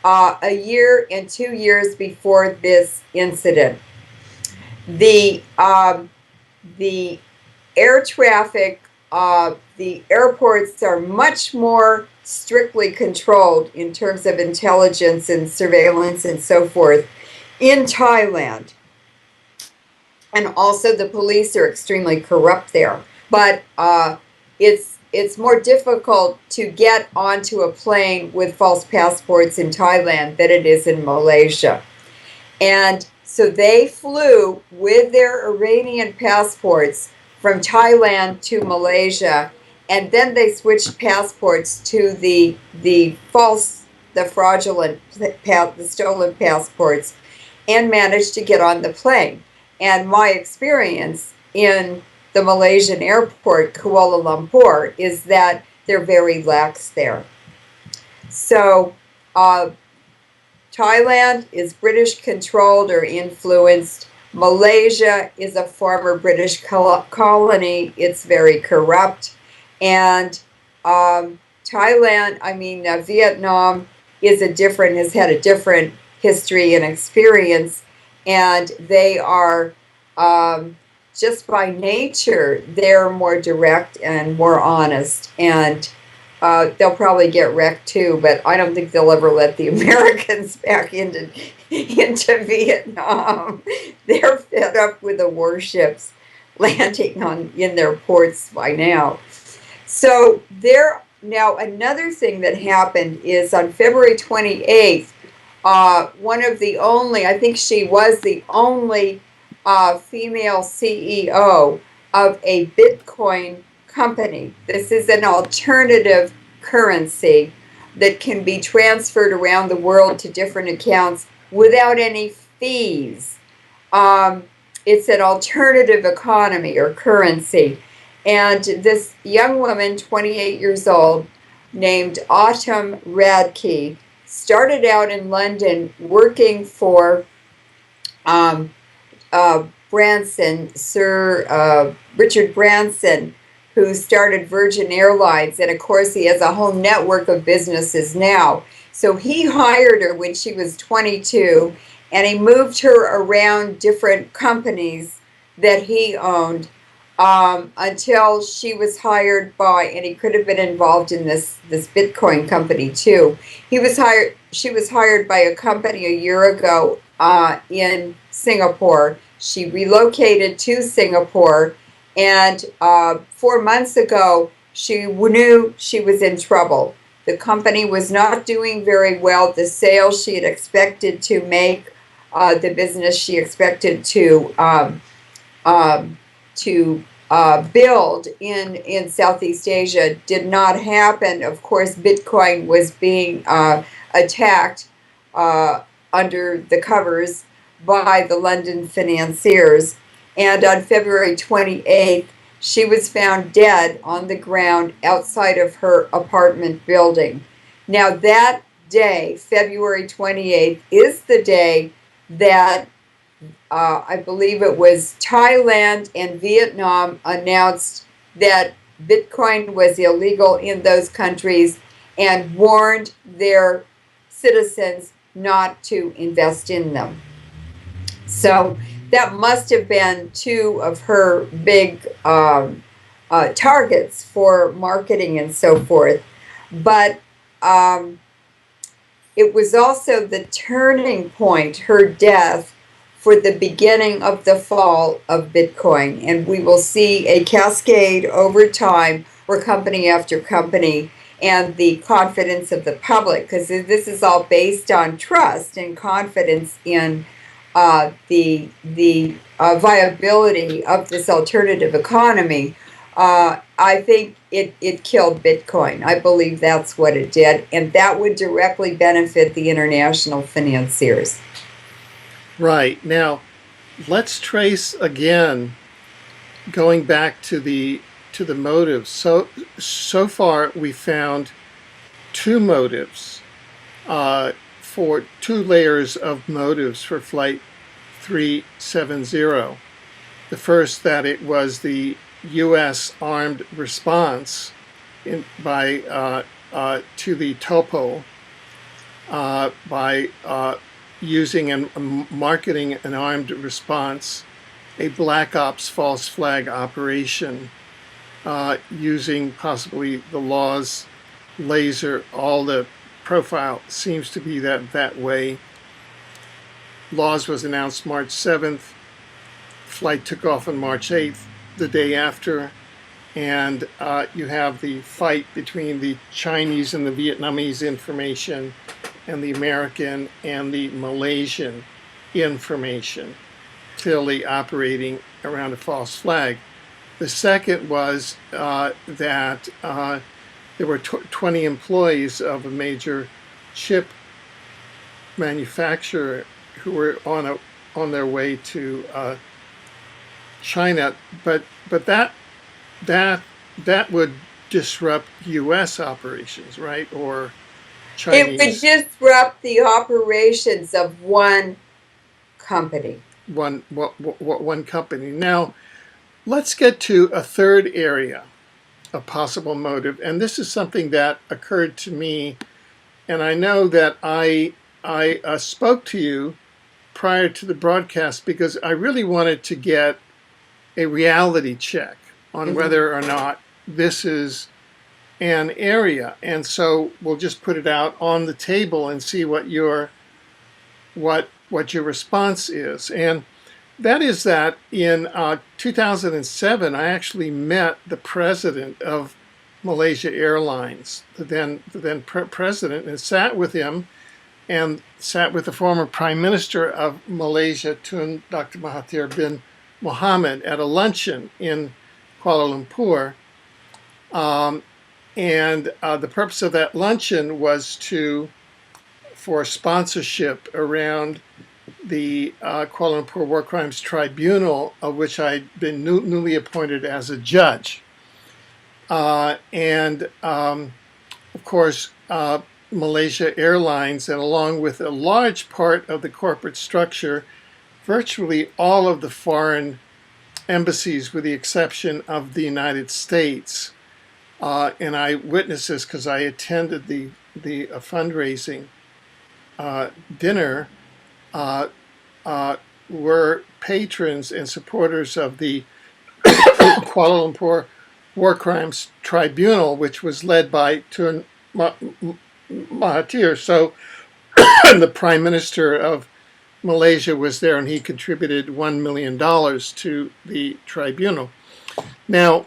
a year and 2 years before this incident. The air traffic, the airports are much more strictly controlled in terms of intelligence and surveillance and so forth in Thailand. And also the police are extremely corrupt there. But it's more difficult to get onto a plane with false passports in Thailand than it is in Malaysia. And so they flew with their Iranian passports from Thailand to Malaysia, and then they switched passports to the fraudulent, the stolen passports, and managed to get on the plane. And my experience in the Malaysian airport, Kuala Lumpur, is that they're very lax there. So Thailand is British controlled or influenced. Malaysia is a former British colony. It's very corrupt. And Vietnam has had a different history and experience. And they are, just by nature, they're more direct and more honest. And they'll probably get wrecked too, but I don't think they'll ever let the Americans back into Vietnam. They're fed up with the warships landing in their ports by now. So now another thing that happened is on February 28th, one of the only, I think she was the only female CEO of a Bitcoin company. This is an alternative currency that can be transferred around the world to different accounts without any fees. It's an alternative economy or currency. And this young woman, 28 years old, named Autumn Radke, started out in London working for Branson, Sir Richard Branson, who started Virgin Airlines. And of course, he has a whole network of businesses now. So he hired her when she was 22, and he moved her around different companies that he owned. until she was hired by, and he could have been involved in this Bitcoin company too. She was hired by a company a year ago in Singapore. She relocated to Singapore, and 4 months ago, she knew she was in trouble. The company was not doing very well. The sales she had expected to make, the business she expected um, to build in Southeast Asia did not happen. Of course, Bitcoin was being attacked under the covers by the London financiers. And on February 28th, she was found dead on the ground outside of her apartment building. Now, that day, February 28th, is the day that I believe it was Thailand and Vietnam announced that Bitcoin was illegal in those countries and warned their citizens not to invest in them. So that must have been two of her big targets for marketing and so forth. But it was also the turning point, her death, for the beginning of the fall of Bitcoin. And we will see a cascade over time where company after company and the confidence of the public, because this is all based on trust and confidence in the viability of this alternative economy. I think it killed Bitcoin. I believe that's what it did, and that would directly benefit the international financiers. Right. Now, let's trace again, going back to the motives. So far we found two motives, for two layers of motives for Flight 370. The first, that it was the U.S. armed response to the topo, by using and marketing an armed response, a black ops false flag operation, using possibly the law's laser. All the profile seems to be that way. Laws was announced March 7th. Flight took off on March 8th, the day after. And you have the fight between the Chinese and the Vietnamese information, and the American and the Malaysian information, clearly operating around a false flag. The second was that there were 20 employees of a major chip manufacturer who were on their way to China, but that would disrupt U.S. operations, right? Or It would Chinese, disrupt the operations of one company. one company. Now, let's get to a third area of possible motive, and this is something that occurred to me, and I know that I spoke to you prior to the broadcast because I really wanted to get a reality check on whether or not this is an area. And so we'll just put it out on the table and see what your response is. And that is that in 2007, I actually met the president of Malaysia Airlines, the then president, and sat with him, and sat with the former Prime Minister of Malaysia, Tun Dr. Mahathir bin Mohamad, at a luncheon in Kuala Lumpur. And the purpose of that luncheon was for sponsorship around the Kuala Lumpur War Crimes Tribunal, of which I'd been newly appointed as a judge. Of course, Malaysia Airlines, and along with a large part of the corporate structure, virtually all of the foreign embassies, with the exception of the United States, and I witnessed this because I attended the fundraising dinner, were patrons and supporters of the Kuala Lumpur War Crimes Tribunal, which was led by Tun Mahathir. So the Prime Minister of Malaysia was there, and he contributed $1 million to the tribunal. Now,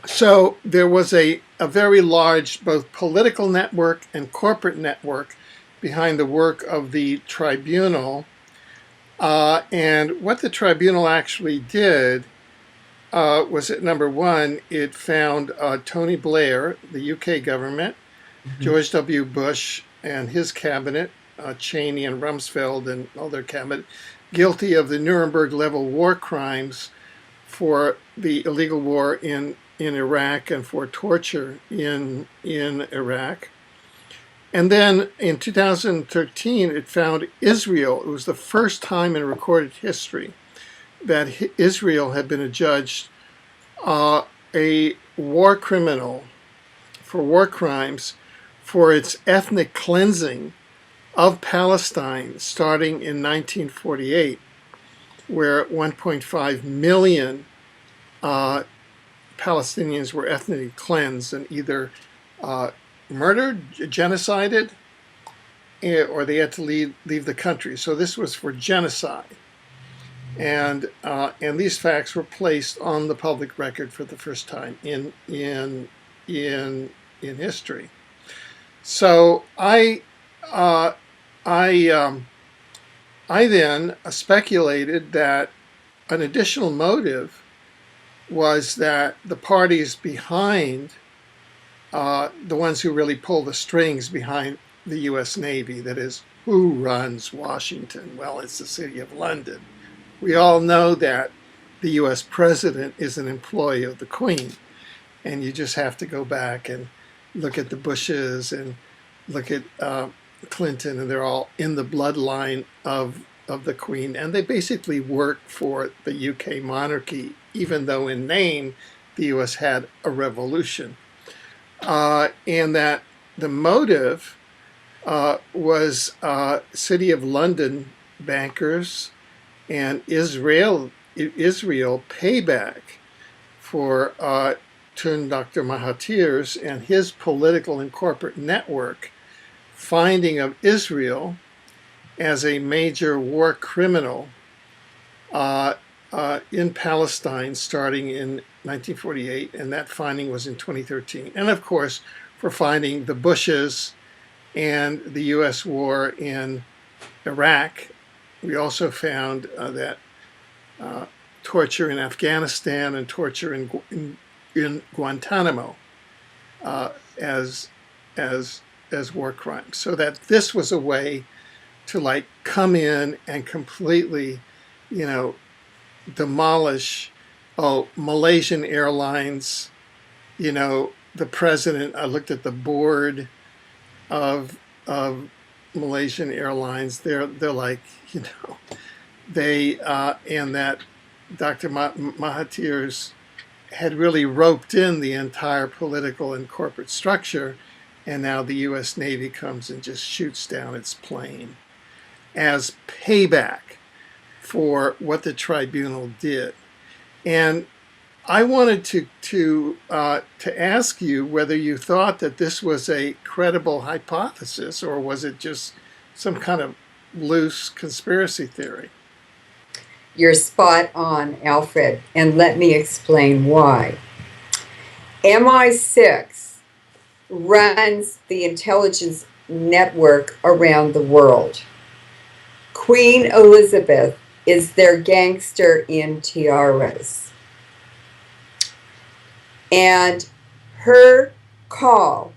so there was a very large both political network and corporate network behind the work of the tribunal. And what the tribunal actually did was that, number one, it found Tony Blair, the UK government, George W. Bush and his cabinet, Cheney and Rumsfeld and all their cabinet, guilty of the Nuremberg level war crimes for the illegal war in Iraq and for torture in Iraq. And then in 2013, it found Israel. It was the first time in recorded history that Israel had been adjudged a war criminal for war crimes for its ethnic cleansing of Palestine starting in 1948, where 1.5 million Palestinians were ethnically cleansed and either murdered, genocided, or they had to leave the country. So this was for genocide. And these facts were placed on the public record for the first time in history. So I then speculated that an additional motive was that the parties behind, the ones who really pull the strings behind the U.S. Navy, that is, who runs Washington? Well, it's the City of London. We all know that the U.S. president is an employee of the Queen, and you just have to go back and look at the Bushes and look at Clinton, and they're all in the bloodline of the Queen, and they basically work for the UK monarchy, even though in name the US had a revolution. And that the motive was City of London bankers and Israel payback for Dr. Mahathir's and his political and corporate network finding of Israel as a major war criminal in Palestine starting in 1948, and that finding was in 2013. And of course, for finding the Bushes and the U.S. war in Iraq. We also found that torture in Afghanistan and torture in Guantanamo as war crimes. So that this was a way to like come in and completely, demolish Malaysian Airlines. The president, I looked at the board of Malaysian Airlines. They're like, they and that Dr. Mahathir's had really roped in the entire political and corporate structure, and now the U.S. Navy comes and just shoots down its plane as payback for what the tribunal did. And I wanted to ask you whether you thought that this was a credible hypothesis, or was it just some kind of loose conspiracy theory? You're spot on, Alfred, and let me explain why. MI6 runs the intelligence network around the world. Queen Elizabeth is their gangster in tiaras. And her call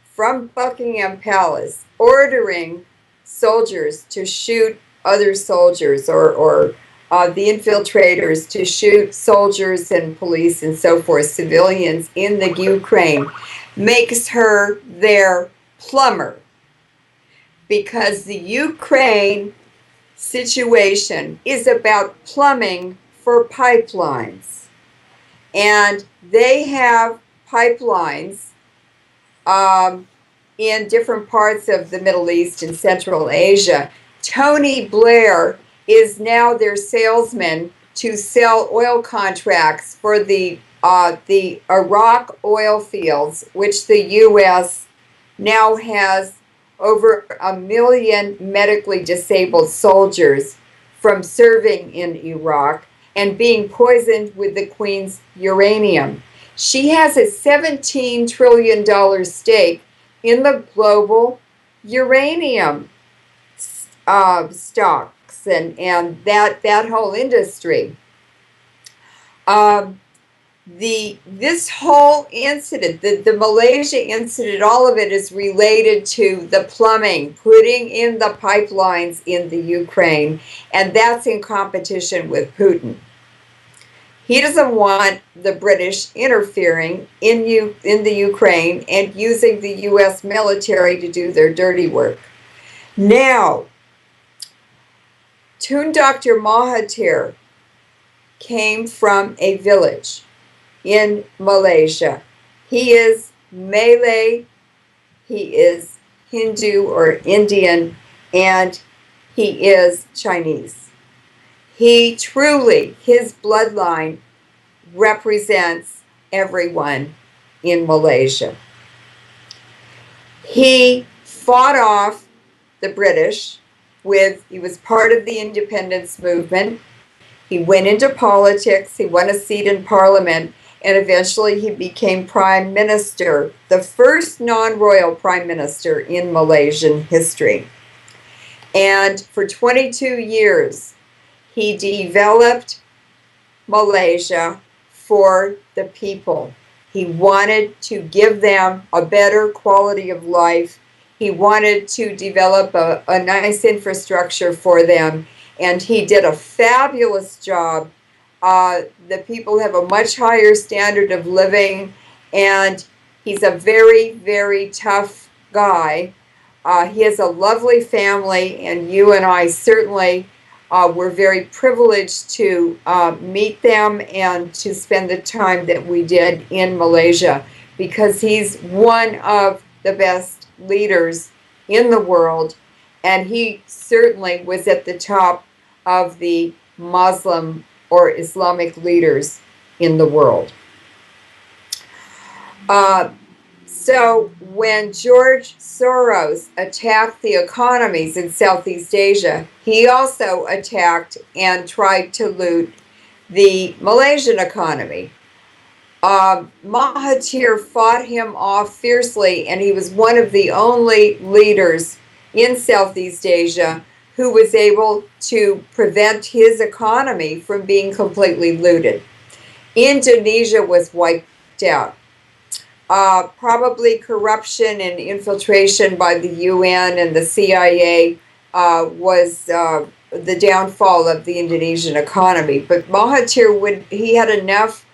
from Buckingham Palace ordering soldiers to shoot other soldiers, or the infiltrators to shoot soldiers and police and so forth, civilians in the Ukraine, makes her their plumber. Because the Ukraine situation is about plumbing for pipelines. And they have pipelines in different parts of the Middle East and Central Asia. Tony Blair is now their salesman to sell oil contracts for the Iraq oil fields, which the U.S. now has over 1 million medically disabled soldiers from serving in Iraq and being poisoned with the Queen's uranium. She has a $17 trillion stake in the global uranium stocks and that whole industry. This whole incident, the Malaysia incident, all of it is related to the plumbing, putting in the pipelines in the Ukraine, and that's in competition with Putin. He doesn't want the British interfering in the Ukraine and using the U.S. military to do their dirty work. Now, Tun Dr. Mahathir came from a village in Malaysia. He is Malay, he is Hindu or Indian, and he is Chinese. He truly, his bloodline represents everyone in Malaysia. He fought off the British he was part of the independence movement. He went into politics, he won a seat in parliament, and eventually he became prime minister, the first non-royal prime minister in Malaysian history. And for 22 years, he developed Malaysia for the people. He wanted to give them a better quality of life. He wanted to develop a nice infrastructure for them, and he did a fabulous job. The people have a much higher standard of living, and he's a very, very tough guy. He has a lovely family, and you and I certainly were very privileged to meet them and to spend the time that we did in Malaysia, because he's one of the best leaders in the world, and he certainly was at the top of the Muslim or Islamic leaders in the world. So when George Soros attacked the economies in Southeast Asia, he also attacked and tried to loot the Malaysian economy. Mahathir fought him off fiercely, and he was one of the only leaders in Southeast Asia who was able to prevent his economy from being completely looted. Indonesia was wiped out. Probably corruption and infiltration by the UN and the CIA was the downfall of the Indonesian economy. But Mahathir, he had enough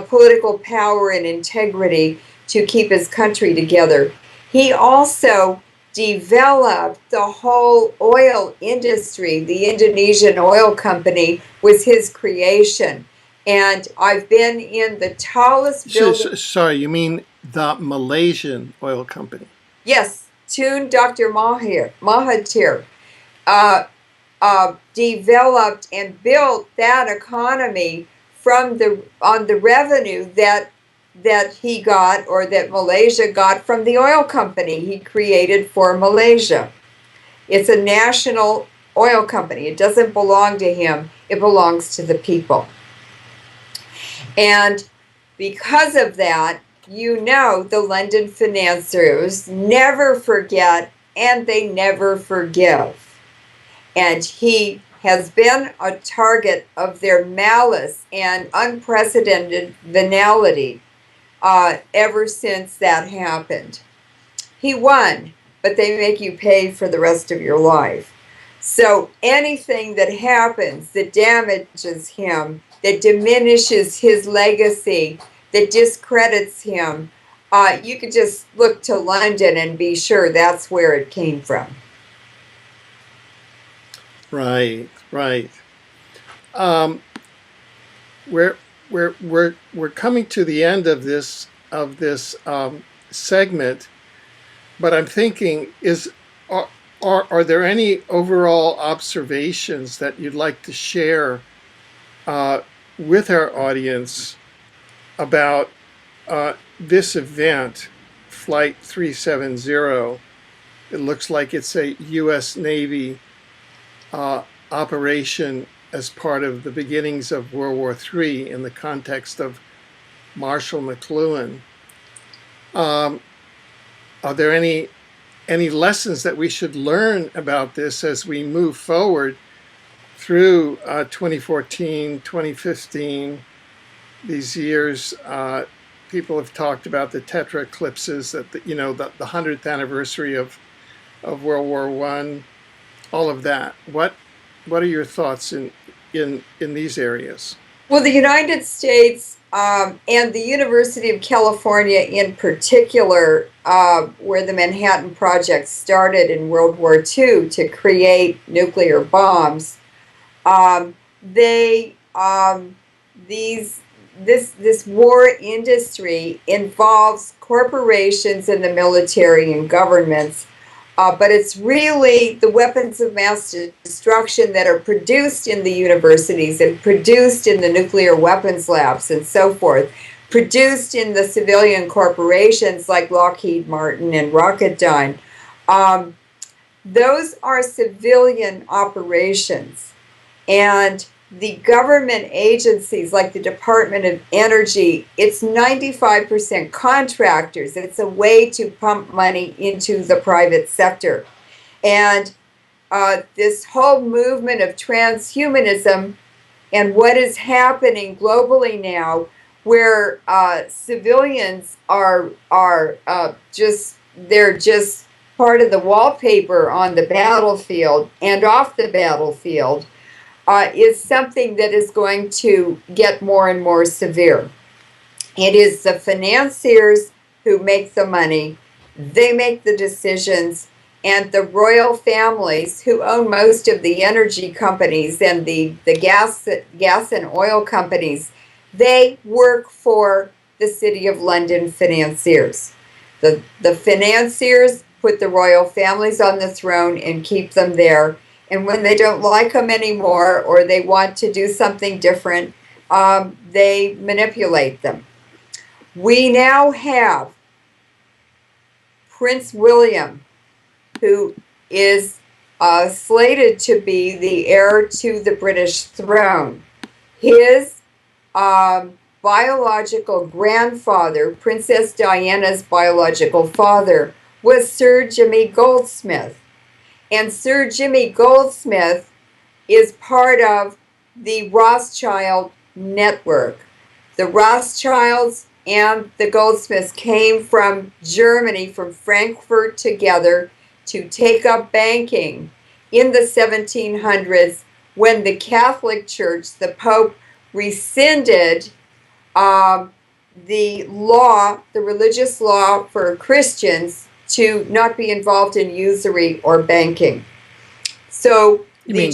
political power and integrity to keep his country together. He also developed the whole oil industry. The Indonesian oil company was his creation. And I've been in the tallest building. Sorry, you mean the Malaysian oil company? Yes, Tun Dr. Mahathir developed and built that economy on the revenue that he got, or that Malaysia got, from the oil company he created for Malaysia. It's a national oil company. It doesn't belong to him. It belongs to the people. And because of that, the London financiers never forget, and they never forgive. And he has been a target of their malice and unprecedented venality ever since that happened. He won, but they make you pay for the rest of your life. So anything that happens that damages him, that diminishes his legacy, that discredits him, you could just look to London and be sure that's where it came from. Right. We're coming to the end of this segment, but I'm thinking, are there any overall observations that you'd like to share with our audience about this event, Flight 370. It looks like it's a U.S. Navy operation as part of the beginnings of World War III in the context of Marshall McLuhan. Are there any lessons that we should learn about this as we move forward through 2014, 2015, these years? People have talked about the tetra eclipses, that the 100th anniversary of World War I, all of that. What are your thoughts in these areas? Well, the United States and the University of California in particular, where the Manhattan Project started in World War II to create nuclear bombs, this war industry involves corporations and the military and governments, but it's really the weapons of mass destruction that are produced in the universities and produced in the nuclear weapons labs and so forth, produced in the civilian corporations like Lockheed Martin and Rocketdyne. Those are civilian operations. And the government agencies like the Department of Energy, it's 95% contractors. It's a way to pump money into the private sector. And this whole movement of transhumanism and what is happening globally now, where civilians are just part of the wallpaper on the battlefield and off the battlefield, is something that is going to get more and more severe. It is the financiers who make the money, they make the decisions, and the royal families who own most of the energy companies and the gas and oil companies, they work for the City of London financiers. The financiers put the royal families on the throne and keep them there. And when they don't like them anymore or they want to do something different, they manipulate them. We now have Prince William, who is slated to be the heir to the British throne. His biological grandfather, Princess Diana's biological father, was Sir Jimmy Goldsmith. And Sir Jimmy Goldsmith is part of the Rothschild network. The Rothschilds and the Goldsmiths came from Germany, from Frankfurt together to take up banking in the 1700s when the Catholic Church, the Pope, rescinded the religious law for Christians to not be involved in usury or banking. So the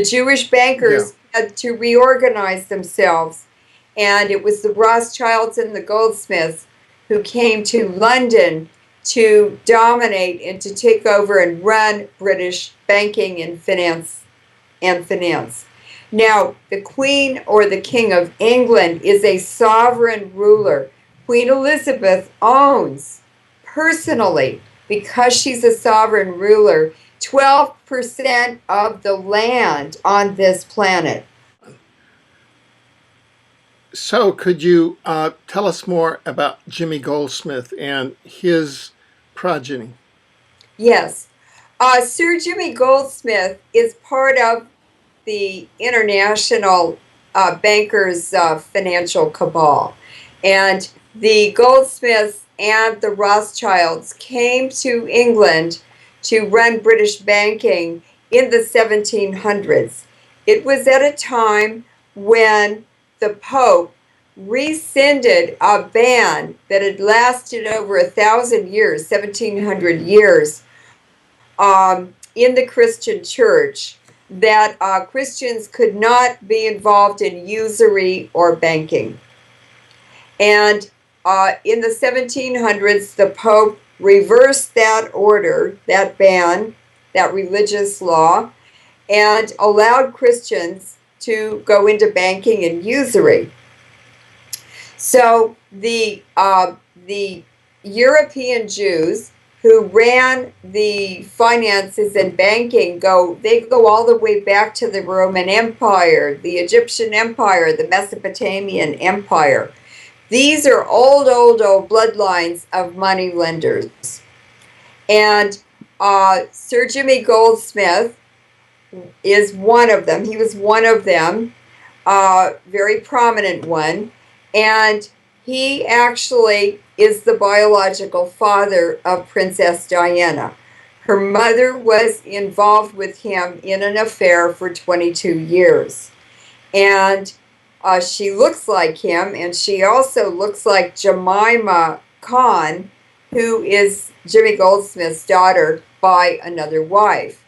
Jewish bankers had to reorganize themselves, and it was the Rothschilds and the Goldsmiths who came to London to dominate and to take over and run British banking and finance. Now, the Queen or the King of England is a sovereign ruler. Queen Elizabeth owns personally, because she's a sovereign ruler, 12% of the land on this planet. So could you tell us more about Jimmy Goldsmith and his progeny? Yes. Sir Jimmy Goldsmith is part of the international bankers' financial cabal. And the Goldsmiths and the Rothschilds came to England to run British banking in the 1700s. It was at a time when the Pope rescinded a ban that had lasted over 1,000 years, 1,700 years, in the Christian church, that Christians could not be involved in usury or banking. And in the 1700s, the Pope reversed that order, that ban, that religious law, and allowed Christians to go into banking and usury. So the European Jews who ran the finances and banking go all the way back to the Roman Empire, the Egyptian Empire, the Mesopotamian Empire. These are old bloodlines of money lenders. And Sir Jimmy Goldsmith is one of them. He was one of them, very prominent one. And he actually is the biological father of Princess Diana. Her mother was involved with him in an affair for 22 years. And she looks like him, and she also looks like Jemima Khan, who is Jimmy Goldsmith's daughter by another wife.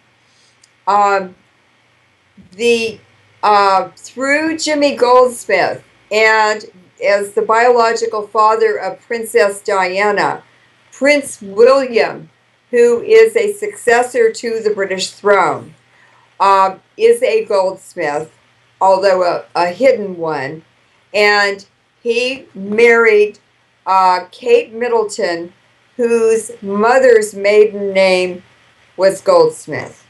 Through Jimmy Goldsmith and as the biological father of Princess Diana, Prince William, who is a successor to the British throne, is a goldsmith, although a hidden one. And he married Kate Middleton, whose mother's maiden name was Goldsmith.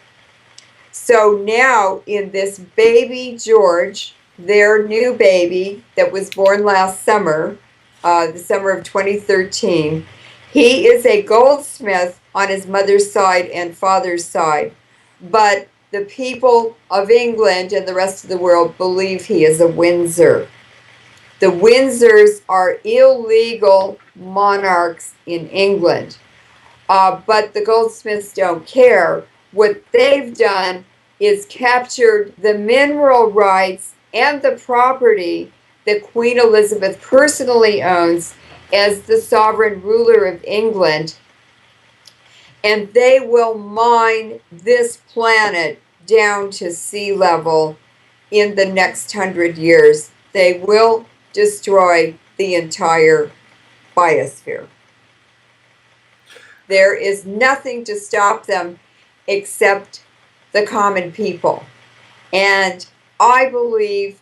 So now in this baby George, their new baby that was born last summer, the summer of 2013, he is a goldsmith on his mother's side and father's side. But the people of England and the rest of the world believe he is a Windsor. The Windsors are illegal monarchs in England. But the goldsmiths don't care. What they've done is captured the mineral rights and the property that Queen Elizabeth personally owns as the sovereign ruler of England. And they will mine this planet down to sea level in the next 100 years. They will destroy the entire biosphere. There is nothing to stop them except the common people. And I believe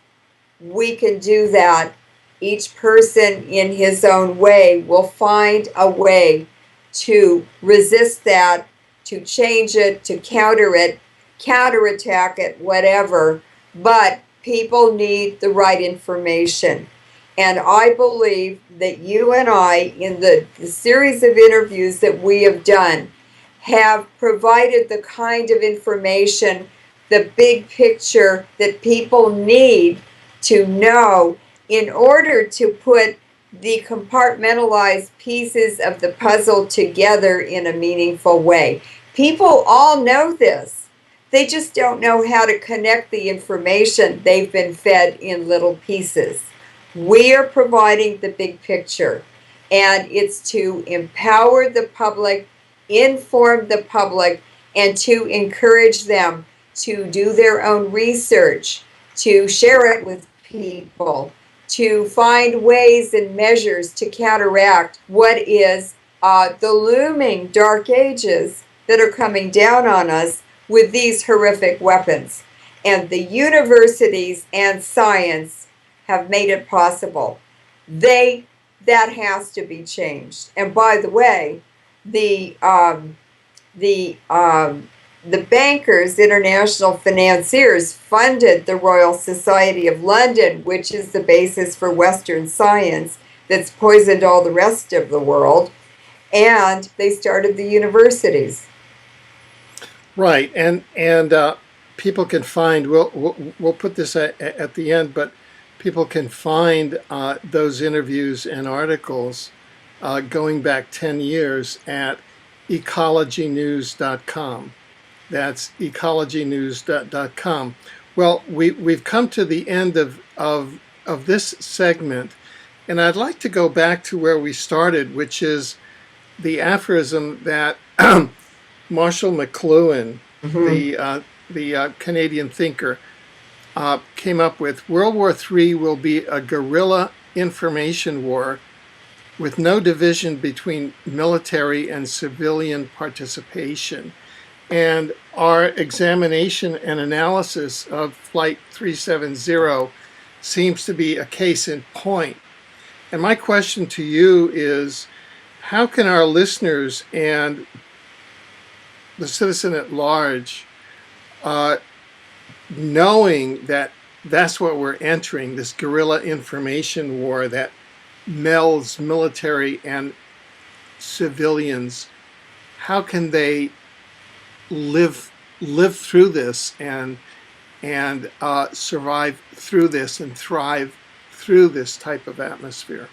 we can do that. Each person in his own way will find a way to resist that, to change it, to counter it, counterattack it, whatever. But people need the right information. And I believe that you and I, in the series of interviews that we have done, have provided the kind of information, the big picture that people need to know in order to put the compartmentalized pieces of the puzzle together in a meaningful way. People all know this. They just don't know how to connect the information they've been fed in little pieces. We are providing the big picture, and it's to empower the public, inform the public, and to encourage them to do their own research, to share it with people, to find ways and measures to counteract what is the looming dark ages that are coming down on us with these horrific weapons. And the universities and science have made it possible. That has to be changed. And by the way, the bankers, international financiers, funded the Royal Society of London, which is the basis for Western science that's poisoned all the rest of the world, and they started the universities. Right, and people can find. We'll put this at the end, but people can find those interviews and articles going back 10 years at ecologynews.com. That's ecologynews.com. Well, we've come to the end of this segment, and I'd like to go back to where we started, which is the aphorism that Marshall McLuhan, the Canadian thinker, came up with. World War III will be a guerrilla information war with no division between military and civilian participation. And our examination and analysis of Flight 370 seems to be a case in point. And my question to you is, how can our listeners and the citizen at large, knowing that that's what we're entering, this guerrilla information war that melds military and civilians, how can they live through this and survive through this and thrive through this type of atmosphere?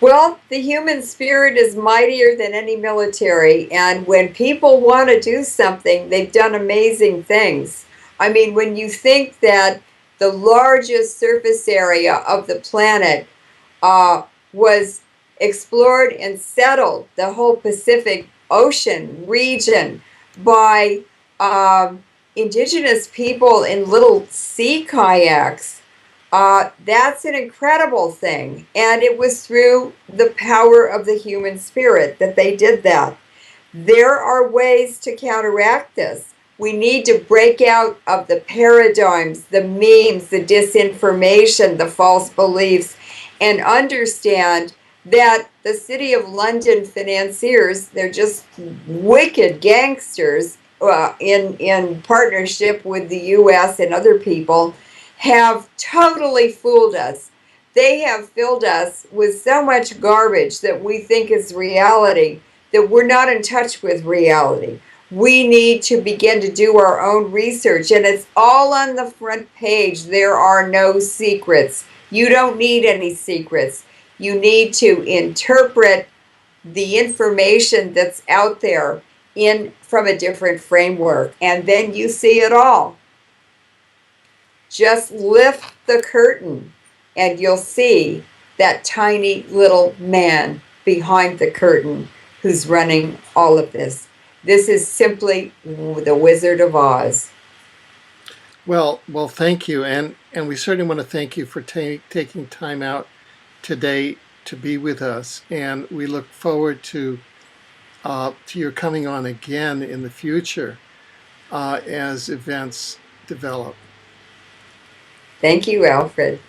Well, the human spirit is mightier than any military, and when people want to do something, they've done amazing things. I mean, when you think that the largest surface area of the planet was explored and settled, the whole Pacific Ocean region, by indigenous people in little sea kayaks, that's an incredible thing. And it was through the power of the human spirit that they did that. There are ways to counteract this. We need to break out of the paradigms, the memes, the disinformation, the false beliefs, and understand that the City of London financiers, they're just wicked gangsters in partnership with the US and other people, have totally fooled us. They have filled us with so much garbage that we think is reality, that we're not in touch with reality. We need to begin to do our own research, and it's all on the front page. There are no secrets. You don't need any secrets. You need to interpret the information that's out there from a different framework, and then you see it all. Just lift the curtain and you'll see that tiny little man behind the curtain who's running all of this. This is simply the Wizard of Oz. Well, thank you, and we certainly want to thank you for taking time out today to be with us, and we look forward to your coming on again in the future as events develop. Thank you, Alfred.